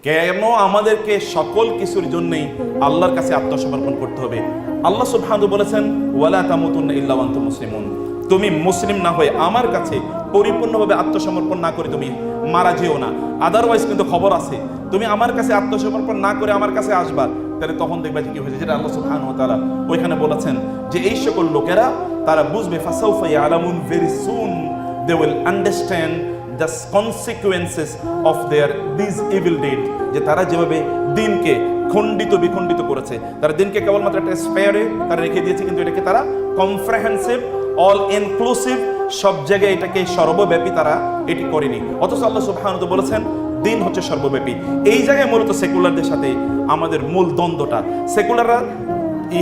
কেন আমাদেরকে সকল কিছুর জন্যই আল্লাহর কাছে আত্মসমর্পণ করতে হবে? আল্লাহ সুবহানাহু বলেছেন, ওয়ালা তামুতুন্না ইল্লা ওয়া আনতুম মুসলিমুন। তুমি মুসলিম না হয়ে আমার কাছে পরিপূর্ণভাবে আত্মসমর্পণ না করে তুমি মারা যেও না। আদারওয়াইজ কিন্তু খবর আছে, তুমি আমার কাছে আত্মসমর্পণ না করে আমার কাছে আসবা, তাহলে তখন দেখবা যে কি হয়েছে, যেটা আল্লাহ সুবহানাহু ওয়া তাআলা ওইখানে বলেছেন যে এই সকল লোকেরা তারা বুঝবে, ফাসাউফা ইয়ালামুন, very soon they will understand the consequences of their these evil deed, যে তারা যেভাবে দিনকে খণ্ডিত বিখণ্ডিত করেছে, তারা দিনকে কেবলমাত্র একটা স্পেয়ারে তারা রেখে দিয়েছে, কিন্তু এটাকে তারা কমপ্রিহেনসিভ, অল ইনক্লুসিভ, সব জায়গায় এটাকে সর্বব্যাপী তারা এটি করেনি। অথচ আল্লাহ সুবহানাহু ওয়া তাআলা বলেছেন দিন হচ্ছে সর্বব্যাপী। এই জায়গায় মূলত সেকুলারদের সাথে আমাদের মূল দ্বন্দ্বটা। সেকুলাররা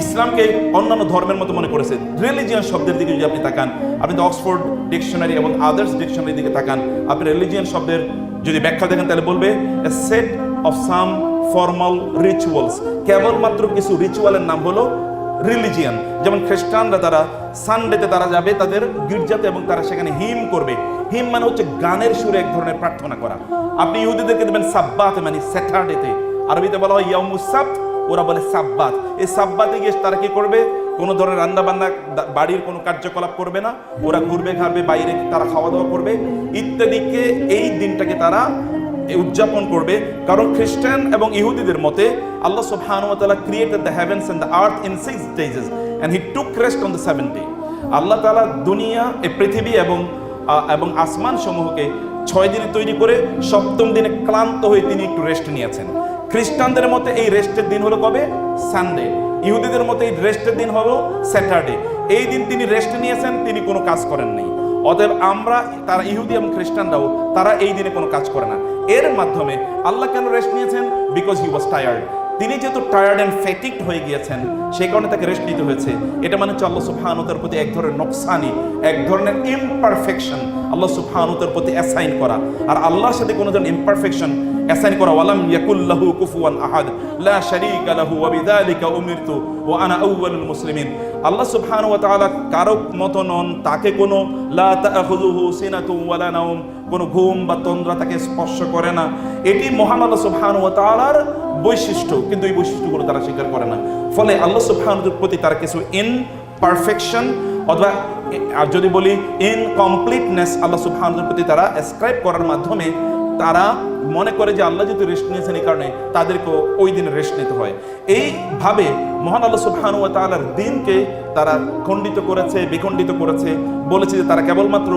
ইসলামকে অন্যান্য ধর্মের মতো মনে করেছে। রিলিজিয়ান শব্দের দিকে যদি আপনি তাকান, আপনি অক্সফোর্ড ডিকশনারি এবং আদার্স ডিকশনারির দিকে তাকান, আপনি রিলিজিয়ান শব্দের যদি ব্যাখ্যা দেখেন তাহলে বলবে a set of some formal rituals. কেবলমাত্র কিছু রিচুয়ালের নাম হলো রিলিজিয়ান। যেমন খ্রিস্টানরা তারা সানডেতে তারা যাবে তাদের গির্জাতে এবং তারা সেখানে হিম করবে। হিম মানে হচ্ছে গানের সুরে এক ধরনের প্রার্থনা করা। আপনি ইহুদিদেরকে দেবেন সাব্বাত, মানে স্যাটারডেতে, আরবিতে বলা হয় ইয়াউমুস সাব্ত, ওরা বলে সাব্বাত। এই সাব্বাতে গিয়ে তারা কি করবে? কোনো ধরনের রান্না বান্না, বাড়ির কোনো কার্যকলাপ করবে না, ওরা ঘুরবে ঘাড়বে, বাইরে তারা খাওয়া দাওয়া করবে ইত্যাদিকে এই দিনটাকে তারা উদযাপন করবে। কারণ খ্রিস্টান এবং ইহুদিদের মতে আল্লাহ সুবহানাহু ওয়া তাআলা created the heavens and the earth in 6 days and he took rest on the 7th day। আল্লাহ তাআলা দুনিয়া, এই পৃথিবী এবং আসমান সমূহকে 6 দিনে তৈরি করে 7ম দিনে ক্লান্ত হয়ে তিনি একটু রেস্ট নিয়েছেন। খ্রিস্টানদের মতে এই রেস্টের দিন হলো কবে? সানডে। ইহুদিদের মতে এই রেস্টের দিন হলো স্যাটারডে। এই দিন তিনি রেস্ট নিয়েছেন, তিনি কোনো কাজ করেন নাই। অতএব আমরা, তারা ইহুদি এবং খ্রিস্টানরাও তারা এই দিনে কোনো কাজ করে না। এর মাধ্যমে আল্লাহ কেন রেস্ট নিয়েছেন? Because he was tired. তিনি যেহেতু টায়ার্ড অ্যান্ড ফ্যাটিগড হয়ে গিয়েছেন, সেই কারণে তাকে রেস্ট নিতে হয়েছে। এটা মানে হচ্ছে আল্লাহ সুবহানাহু ওয়া তাআলার প্রতি এক ধরনের নকসানি, এক ধরনের ইমপারফেকশন আল্লাহ সুবহানাহু ওয়া তাআলার প্রতি অ্যাসাইন করা। আর আল্লাহর সাথে কোনো ধরনের ইমপারফেকশন অ্যাসাইন করা, ওয়ালাম ইয়াকুল্লাহু কুফুয়ান আহাদ লা শারীকা লাহু ওয়া বিযালিকা উমিরতু ওয়া আনা আউয়ালুল মুসলিমিন। আল্লাহ সুবহানাহু ওয়া তাআলা কারো মতো নন, তাকে কোনো লা তাআখুযুহু সিনাতু ওয়ালা নাওম, কোনো ঘুম বা তন্দ্রা তাকে স্পর্শ করে না। এটি মহান আল্লাহ সুবহানাহু ওয়া তাআলার বৈশিষ্ট্য, কিন্তু এই বৈশিষ্ট্যগুলো তারা স্বীকার করে না। ফলে আল্লাহ সুবহানাহু ওয়া তাআলার প্রতি তারা কিছু ইনপারফেকশন অথবা যদি বলি ইনকমপ্লিটনেস আল্লাহ সুবহানাহু ওয়া তাআলার প্রতি তারা অ্যাসক্রাইব করার মাধ্যমে তারা মনে করে যে আল্লাহ যেহেতু রেস্ট নিয়েছেন এই কারণে তাদেরকেও ওই দিনে রেস্ট নিতে হয়। এইভাবে মহান আল্লাহ সুবহানাহু ওয়া তাআলার দিনকে তারা খণ্ডিত করেছে, বিখণ্ডিত করেছে, বলেছে যে তারা কেবলমাত্র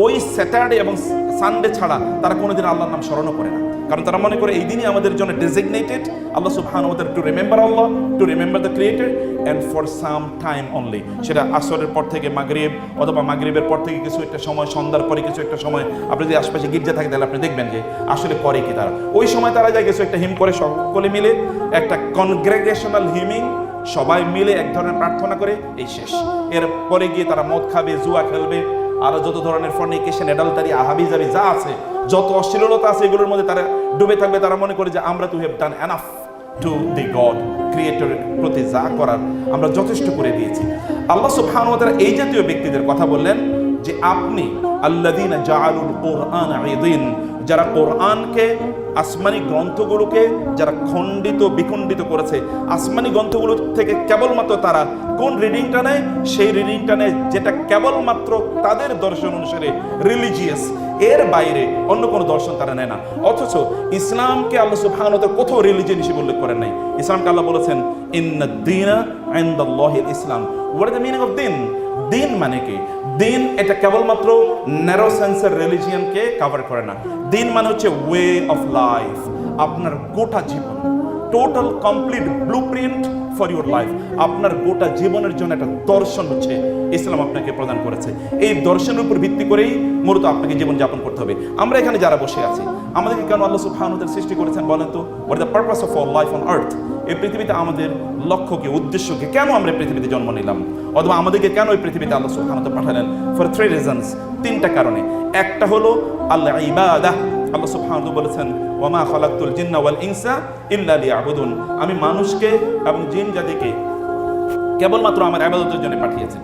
ওই স্যাটারডে এবং সানডে ছাড়া তারা কোনোদিন আল্লাহর নাম স্মরণও করে না। কারণ তারা মনে করে এই দিনই আমাদের জন্য ডেজিগনেটেড আল্লাহ সুবহানাহু ওয়া তাআলা to remember Allah, to remember the creator and for some time only. সেটা আসরের পর থেকে মাগরিব, অথবা মাগরিবের পর থেকে কিছু একটা সময়, সন্ধ্যার পরে কিছু একটা সময়। আপনি যদি আশপাশে গির্জা থাকে তাহলে আপনি দেখবেন যে আসলে করে কি তারা ওই সময় তারা যায় কিছু একটা হিম করে, সকলে মিলে একটা কনগ্রেগেশনাল হিমিং, সবাই মিলে এক ধরনের প্রার্থনা করে, এই শেষ। এর পরে গিয়ে তারা মদ খাবে, জুয়া খেলবে, আরো যত ধরনের ফর্নিকেশন, অ্যাডাল্টারি, আহাবিজাবি যা আছে, যত অশ্লীলতা আছে, এগুলোর মধ্যে তারা ডুবে থাকবে। তারা মনে করে যে আমরা to have done enough to the God, ক্রিয়েটরের প্রতি যা করার আমরা যথেষ্ট করে দিয়েছি। আল্লাহ সুবহানাহু ওয়া তাআলা এই জাতীয় ব্যক্তিদের কথা বললেন যে আপনি আল্লাযীনা জাআলুল কুরআনা ঈদিন, যারা কোরআনকে, আসমানি গ্রন্থগুলোকে যারা খণ্ডিত বিখণ্ডিত করেছে, আসমানি গ্রন্থগুলো থেকে কেবলমাত্র তারা কোন রিডিংটা নেয়? সেই রিডিংটা নেয় যেটা কেবলমাত্র তাদের দর্শন অনুসারে রিলিজিয়াস, এর বাইরে অন্য কোনো দর্শন তারা নেয় না। অথচ ইসলামকে আল্লাহ সুবহানাহু ওয়া তাআলা কোথাও রিলিজিয়ন হিসেবে উল্লেখ করেন নাই। ইসলামকে আল্লাহ বলেছেন ইন্নাদ-দীনা ইনদাল্লাহিল ইসলাম। What is the meaning of দিন? দিন মানে কি? দিন এটা কেবলমাত্র ন্যারো সেন্সের রিলিজিয়নকে কভার করে না। দিন মানে হচ্ছে ওয়ে অফ লাইফ, আপনার গোটা জীবন, total complete blueprint for your life. আপনার গোটা জীবনের জন্য একটা দর্শন হচ্ছে ইসলাম আপনাকে প্রদান করেছে। এই দর্শনের উপর ভিত্তি করেই মূলত আপনাকে জীবন যাপন করতে হবে। আমরা এখানে যারা বসে আছি, আমাদেরকে কেন আল্লাহ সুবহানাহু ওয়া তাআলা সৃষ্টি করেছেন বলেন তো? What is the purpose of our life on earth? এই পৃথিবীতে আমাদের লক্ষ্য কি, উদ্দেশ্য কি? কেন আমরা পৃথিবীতে জন্ম নিলাম, অথবা আমাদেরকে কেন এই পৃথিবীতে আল্লাহ সুবহানাহু ওয়া তাআলা পাঠালেন? ফর 3 reasons, 3টা কারণে। একটা হলো আল্লাহ ইবাদাহ। আল্লাহ সুবহানাহু ওয়া তাআলা বলেছেন ওয়ামা খালাকতুল জিন্না ওয়াল ইনসা ইল্লা লিয়াবুদুন, আমি মানুষকে এবং জিন জাতিকে কেবলমাত্র আমার ইবাদতের জন্য পাঠিয়েছি।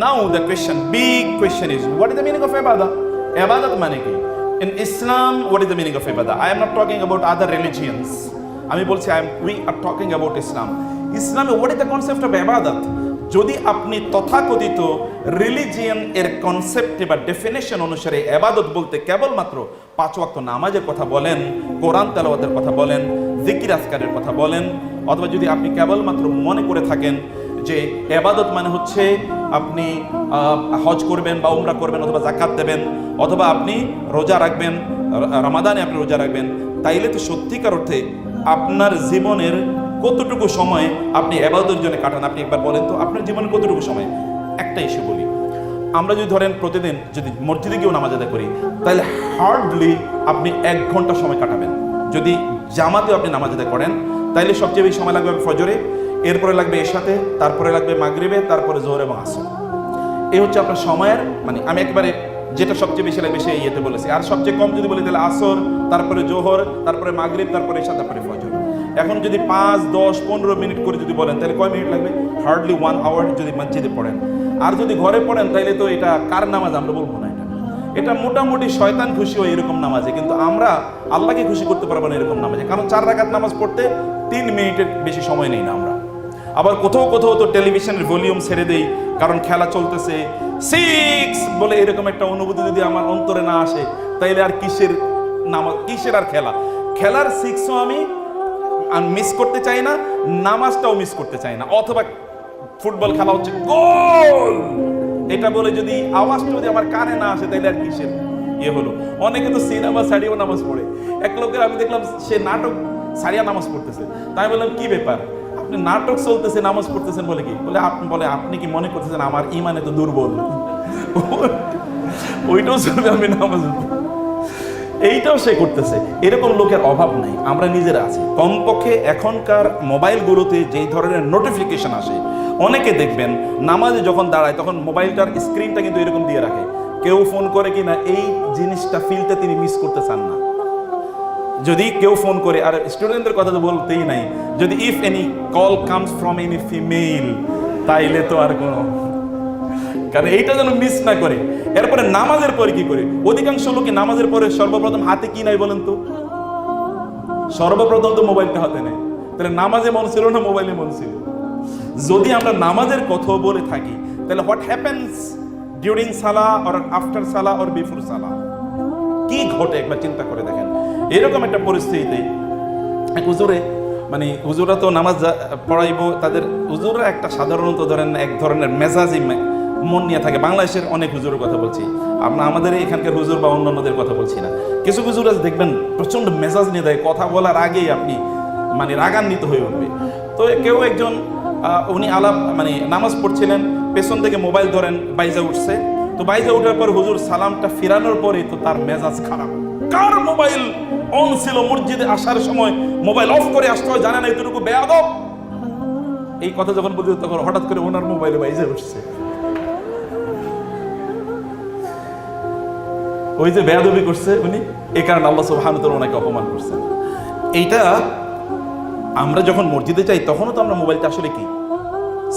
Now the question, big question is what is the meaning of ইবাদা? ইবাদত মানে কি? In Islam, what is the meaning of ibadah? I am not talking about other religions. আমি বলছি we are talking about Islam. ইসলামে what is the concept of ibadat? যদি আপনি তথাকথিত রিলিজিয়ন এর কনসেপ্টে বা ডেফিনেশন অনুসারে ইবাদত বলতে কেবলমাত্র 5 ওয়াক্ত নামাজের কথা বলেন, কোরআন তেলাওয়াতের কথা বলেন, জিকির আজকারের কথা বলেন, অথবা যদি আপনি কেবলমাত্র মনে করে থাকেন যে ইবাদত মানে হচ্ছে আপনি হজ করবেন বা উমরা করবেন অথবা যাকাত দেবেন অথবা আপনি রোজা রাখবেন, রমাদানে আপনি রোজা রাখবেন, তাইলে তো সত্যিকার অর্থে আপনার জীবনের কতটুকু সময় আপনি ইবাদতের জন্য কাটান? আপনি একবার বলেন তো আপনার জীবনে কতটুকু সময়? একটা ইস্যু বলি, আমরা যদি ধরেন প্রতিদিন যদি মসজিদে গিয়েও নামাজ আদায় করি তাহলে হার্ডলি আপনি 1 ঘন্টা সময় কাটাবেন। যদি জামাতেও আপনি নামাজ আদায় করেন তাইলে সবচেয়ে বেশি সময় লাগবে ফজরে, এরপরে লাগবে এশাতে, তারপরে লাগবে মাগরিবে, তারপরে জোহর এবং আসর। এই হচ্ছে আপনার সময়ের মানে আমি একবারে যেটা সবচেয়ে বেশি লাগবে সেই ইয়েতে বলেছি। আর সবচেয়ে কম যদি বলি তাহলে আসর, তারপরে জোহর, তারপরে মাগরিব, তারপরে এশা, তারপরে ফজর। এখন যদি 5, 10, 15 মিনিট করে যদি বলেন তাহলে কয় মিনিট লাগবে? হার্ডলি 1 আওয়ার যদি মসজিদে পড়েন। আর যদি ঘরে পড়েন তাইলে তো এটা কার নামাজ আমরা বলবো না, এটা মোটামুটি শয়তান খুশি হয় এরকম নামাজে, কিন্তু আমরা আল্লাহকে খুশি করতে পারবো না এরকম নামাজে। কারণ 4 রাকাত নামাজ পড়তে 3 মিনিটের বেশি সময় নেই না আমরা। আবার কোথাও কোথাও তো টেলিভিশনের ভলিউম ছেড়ে দেই কারণ খেলা চলতেছে, 6 বলে এরকম একটা অনুভূতি যদি আমার অন্তরে না আসে তাইলে আর কিসের নামাজ, কিসের আর খেলা? খেলার 6ও আমি মিস করতে চাই না, নামাজটাও মিস করতে চাই না। অথবা ফুটবল খেলা হচ্ছে গোল এটা বলে যদি আওয়াজটা যদি আমার কানে না আসে তাইলে আর কিসের ইয়ে হলো? অনেকে তো সিনেমা ছাড়িয়েও নামাজ পড়ে। এক লোকের আমি দেখলাম সে নাটক ছাড়িয়া নামাজ পড়তেছে, তাই বললাম কি ব্যাপার, আপনি নাটক চলতেছে নামাজ পড়তেছেন বলে কি? বলে আপনি কি মনে করতেছেন আমার ইমানে তো দুর্বল? ওইটাও চলবে, আমি নামাজ এইটাও সে করতেছে। এরকম লোকের অভাব নাই, আমরা নিজেরা আছি। কমপক্ষে এখনকার মোবাইলগুলোতে যেই ধরনের নোটিফিকেশন আসে, অনেকে দেখবেন নামাজে যখন দাঁড়ায় তখন মোবাইলটার স্ক্রিনটা কিন্তু এরকম দিয়ে রাখে, কেউ ফোন করে কিনা এই জিনিসটা ফিলতে তিনি মিস করতে চান না। যদি কেউ ফোন করে, আর স্টুডেন্টদের কথা তো বলতেই নাই, যদি if any call comes from any female তাইলে তো আর কোনো, কারণ এইটা যেন মিস না করে। এরপরে নামাজের পরে কি করে? অধিকাংশ লোকে নামাজের পরে সর্বপ্রথম হাতে কি নাই বলেন তো? সর্বপ্রথম তো মোবাইলটা হাতে নেয়। তাহলে নামাজে মন ছিল না মোবাইলে মন ছিল? যদি আমরা নামাজের কথা বলে থাকি তাহলে হোয়াট হ্যাপেন্স ডিউরিং সালা অর আফটার সালা অর বিফোর সালা? কি ঘটে একবার চিন্তা করে দেখেন। এরকম একটা পরিস্থিতিতে এক হুজুরে, মানে হুজুরা তো নামাজ পড়াইবো, তাদের হুজুরা একটা সাধারণত ধরেন এক ধরনের মেজাজি মন নিয়ে থাকে। বাংলাদেশের অনেক হুজুরের কথা বলছি, আমাদের এখানকার হুজুর বা অন্যান্যদের কথা বলছি না। কিছু হুজুর দেখবেন প্রচন্ড মেজাজ নিয়ে দেয়, কথা বলার আগেই আপনি মানে রাগান্বিত হয়ে উঠবে। তো কেউ একজন উনি মানে নামাজ পড়ছিলেন, পেছন থেকে মোবাইল ধরেন বাইজা উঠছে। তো বাইজা উঠার পর হুজুর সালামটা ফিরানোর পরে তো তার মেজাজ খারাপ। কার মোবাইল অন ছিল মসজিদে আসার সময় মোবাইল অফ করে আসতে হয় জানে না, এতটুকু বেয়াদব। এই কথা যখন বলতে তখন হঠাৎ করে ওনার মোবাইলে বাইজা উঠছে। ওই যে বেয়াদবি করছে উনি, এই কারণে আল্লাহ সুবহানাহু ওয়া তাআলা ওনাকে অপমান করছেন। এইটা আমরা যখন মসজিদে যাই তখনও তো আমরা মোবাইলটা আসলে কি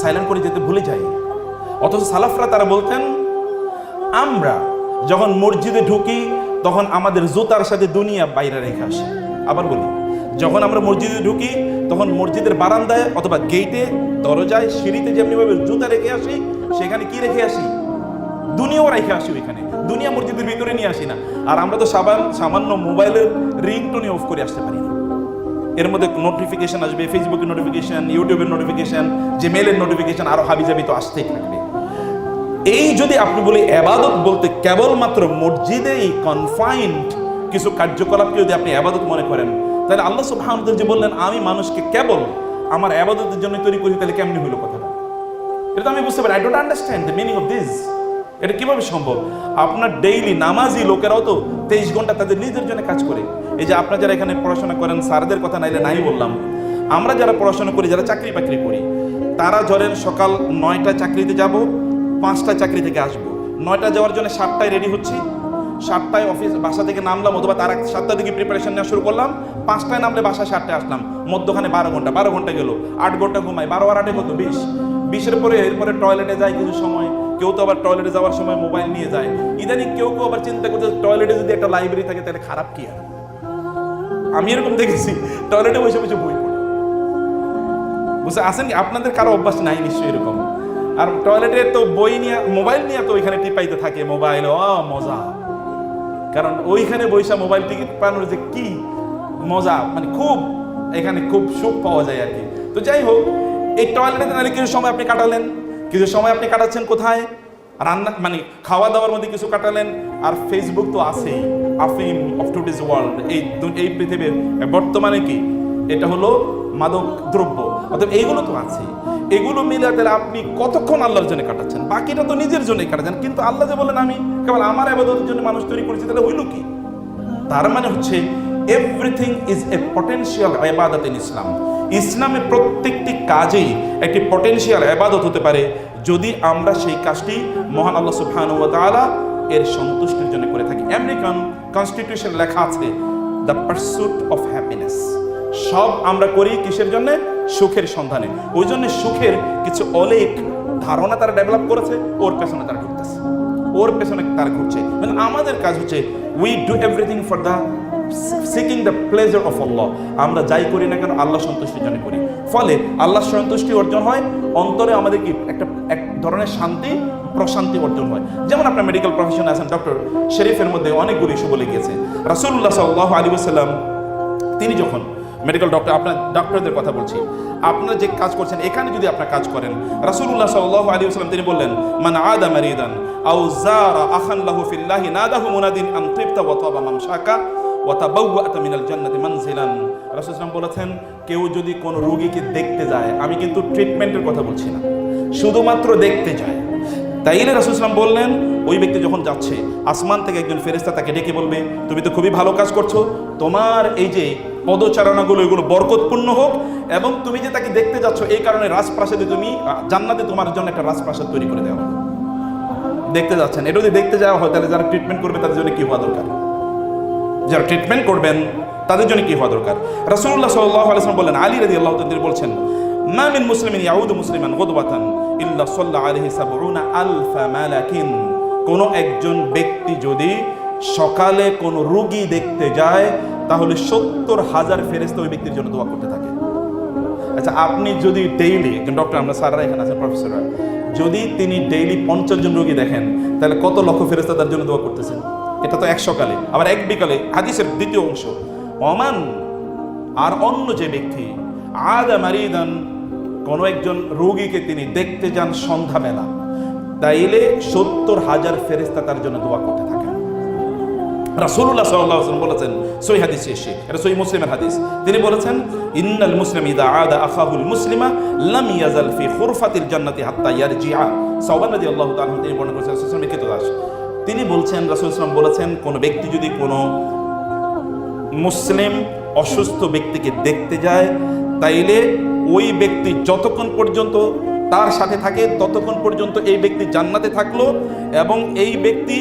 সাইলেন্ট করে যেতে ভুলে যাই। অথচ সালাফরা তারা বলতেন আমরা যখন মসজিদে ঢুকি তখন আমাদের জুতার সাথে দুনিয়া বাইরে রেখে আসি। আবার বলি, যখন আমরা মসজিদে ঢুকি তখন মসজিদের বারান্দায় অথবা গেটে, দরজায়, সিঁড়িতে যেমনিভাবে জুতা রেখে আসি, সেখানে কি রেখে আসি? দুনিয়াও রেখে আসি ওইখানে। দুনিয়া মসজিদের ভিতরে নিয়ে আসি না। আর আমরা তো সামান্য মোবাইলের রিংটোনে অফ করে আসতে পারি না। এর মধ্যে নোটিফিকেশন আসবে, ফেসবুকের নোটিফিকেশন, ইউটিউবের নোটিফিকেশন, জিমেইলের নোটিফিকেশন, আরো হাবিজাবি তো আসতেই থাকবে। এই যদি আপনি বলি ইবাদত বলতে কেবলমাত্র মসজিদেই কনফাইন্ড কিছু কার্যকলাপকে যদি আপনি ইবাদত মনে করেন, তাহলে আল্লাহ সুবহানাহু ওয়া তাআলা যে বললেন আমি মানুষকে কেবল আমার ইবাদতের জন্য তৈরি করি, তাহলে কেমনি হইল কথাটা? এটা তো আমি বুঝতে পারি। I don't understand the meaning of this. এটা কিভাবে সম্ভব? আপনার ডেইলি নামাজি লোকেরাও তো 23 ঘন্টা তাদের নিজের জন্য কাজ করে। এই যে আপনারা যারা এখানে পড়াশোনা করেন, স্যারদের কথা নাইলে নাই বললাম, আমরা যারা পড়াশোনা করি, যারা চাকরি বাকরি করি, তারা ধরেন সকাল 9টায় চাকরিতে যাব, 5টায় চাকরি থেকে আসবো, 9টায় যাওয়ার জন্য 7টায় রেডি হচ্ছি, 7টায় অফিস বাসা থেকে নামলাম, অথবা তার 7টার দিকে প্রিপারেশন নেওয়া শুরু করলাম, 5টায় নামলে বাসায় 7টায় আসলাম, মধ্যখানে 12 ঘন্টা গেল, 8 ঘন্টা ঘুমাই, 12 আর 8 কত 20, 20-এর পরে এরপরে টয়লেটে যাই কিছু সময়, কেউ তো আবার টয়লেটে যাওয়ার সময় মোবাইল নিয়ে যায়। ইদানিং কেউ কেউ আবার চিন্তা করছে টয়লেটে যদি একটা লাইব্রেরি থাকে তাহলে খারাপ কি আর। আমি এরকম দেখেছি টয়লেটে বসে বসে বই পড়ে, বুঝতে আসেন কি? আপনাদের কারো অভ্যাস নাই নিশ্চয়ই এরকম। আর টয়লেটে তো বই নিয়ে মোবাইল নিয়ে তো ওইখানে টিপাইতে থাকে মোবাইল, মজা। কারণ ওইখানে বৈশা মোবাইল টিকিট পানোর যে কি মজা, মানে খুব এখানে খুব সুখ পাওয়া যায় আর কি। তো যাই হোক, এই টয়লেটে নাহলে কিছু সময় আপনি কাটালেন, কিছু সময় আপনি কাটাচ্ছেন কোথায়? রান্না, মানে খাওয়া দাওয়ার মধ্যে কিছু কাটালেন। আর ফেসবুক তো আছেই, আফিম অফ টুডেজ ওয়ার্ল্ড, এই পৃথিবীর বর্তমানে কি এটা হলো মাদক দ্রব্য, অর্থাৎ এইগুলো তো আছে। এগুলো মিলে তাহলে আপনি কতক্ষণ আল্লাহর জন্য কাটাচ্ছেন? বাকিটা তো নিজের জন্যই কাটাচ্ছেন। কিন্তু আল্লাহ যে বলেন আমি কেবল আমার ইবাদতের জন্য মানুষ তৈরি করেছি, তাহলে হইল কি? তার মানে হচ্ছে এভরিথিং ইজ এ পটেনশিয়াল ইবাদত ইন ইসলাম। ইসলামে প্রত্যেকটি কাজেই একটি পটেনশিয়াল ইবাদত হতে পারে যদি আমরা সেই কাজটি মহান আল্লাহ সুবহানাহু ওয়া তাআলা এর সন্তুষ্টির জন্য করে থাকি। আমেরিকান কনস্টিটিউশন লেখা আছে দ্য পারসুট অফ হ্যাপিনেস। সব আমরা করি কিসের জন্য? সুখের সন্ধানে। ওই জন্য সুখের কিছু অলেখ ধারণা তারা ডেভেলপ করেছে, ওর পেছনে তারা ঢুকতেছে, ওর পেছনে তারা ঘুরছে। মানে আমাদের কাজ হচ্ছে we do everything for the seeking the pleasure of Allah. আমরা যাই করি না কেন আল্লাহ সন্তুষ্টির জন্য করি, ফলে আল্লাহ সন্তুষ্টি অর্জন হয়, অন্তরে আমাদের কি এক ধরনের শান্তি প্রশান্তি অর্জন হয়। যেমন আপনার মেডিকেল প্রফেশনে আছেন, ডক্টর শরীফের মধ্যে অনেকগুলো ইস্যু বলে গিয়েছে। রাসূলুল্লাহ সাল্লাল্লাহু আলাইহি ওয়াসাল্লাম তিনি যখন মেডিকেল ডক্টর, আপনার ডক্টরদের কথা বলছি, আপনারা যে কাজ করছেন এখানে যদি আপনার কাজ করেন, রাসূলুল্লাহ সাল্লাল্লাহু আলাইহি ওয়াসাল্লাম তিনি বললেন মান আদা মারিদান আও যারা আখান লাহু ফিল্লাহি নাদাহু মুনাদিন আন তিবতা ওয়া তাবা মামশাকা ওয়া তাবাওয়াতা মিনাল জান্নাতি মানজিলান। রাসূল সাল্লাল্লাহু বলেছেন, কেউ যদি কোন রোগীকে দেখতে যায়, আমি কিন্তু ট্রিটমেন্টের কথা বলছি না, শুধুমাত্র দেখতে যায়, তাইলে রাসূল সাল্লাল্লাহু বললেন ওই ব্যক্তি যখন যাচ্ছে, আসমান থেকে একজন ফেরেশতা তাকে ডেকে বলবে, তুমি তো খুবই ভালো কাজ করছো, তোমার এই যে পদচারণাগুলো এগুলো বরকতপূর্ণ হোক, এবং তুমি যে তাকে দেখতে যাচ্ছ এই কারণে রাজপ্রাসাদে তুমি জান্নাতে তোমার জন্য একটা রাজপ্রাসাদ তৈরি করে দেওয়া হবে। দেখতে যাচ্ছেন, এটা যদি দেখতে যাওয়া হয় তাহলে যারা ট্রিটমেন্ট করবে তাদের জন্য কি হওয়া দরকার? যারা ট্রিটমেন্ট করবেন তাদের জন্য কি হওয়া দরকার? রাসূলুল্লাহ সাল্লাল্লাহু আলাইহি ওয়াসাল্লাম বলেন, আলী রাদিয়াল্লাহু তাআলা তিনি বলছেন, মা মিন মুসলিমিন ইয়াউদু মুসলিমান গুদওয়াতান ইল্লা সাল্লা আলাইহি ৭০,০০০ মালাকিন। কোন একজন ব্যক্তি যদি সকালে কোন রোগী দেখতে যায় তাহলে ৭০,০০০ ফেরেশতা ওই ব্যক্তির জন্য দোয়া করতে থাকে। আচ্ছা, আপনি যদি ডেইলি, একজন ডক্টর, আমরা স্যাররা এখানে আছেন, প্রফেসররা, যদি তিনি ডেইলি ৫০ জন রোগী দেখেন তাহলে কত লক্ষ ফেরেশতা তার জন্য দোয়া করতেছেন? এটা তো এক সকালে, আবার এক বিকালে। হাদিসের দ্বিতীয় অংশ, ওমান, আর অন্য যে ব্যক্তি আদা মারিদান, কোন একজন রোগীকে তিনি দেখতে যান সন্ধ্যাবেলা, তাইলে ৭০,০০০ ফেরেশতা তার জন্য দোয়া করতে থাকেন। রাসূলুল্লাহ সাল্লাল্লাহু আলাইহি ওয়াসাল্লাম বলেছেন, সহিহ হাদিস এসে, এটা সহিহ মুসলিমের হাদিস, তিনি বলেছেন, ইন্নাল মুসলিম ইযা আদা আখাহুল মুসলিমা লাম ইয়াজাল ফি খুরফাতিল জান্নাতি হাত্তা ইয়ারজিআ। সাওবান রাদিয়াল্লাহু তাআলা তিনি বর্ণনা করেছেন, রাসূল লিখিত দাস, তিনি বলছেন, রাসূল সাল্লাল্লাহু বলেছেন, কোন ব্যক্তি যদি কোন মুসলিম অসুস্থ ব্যক্তিকে দেখতে যায়, তাইলে ওই ব্যক্তি যতক্ষণ পর্যন্ত তার সাথে থাকে ততক্ষণ পর্যন্ত এই ব্যক্তি জান্নাতে থাকলো, এবং এই ব্যক্তি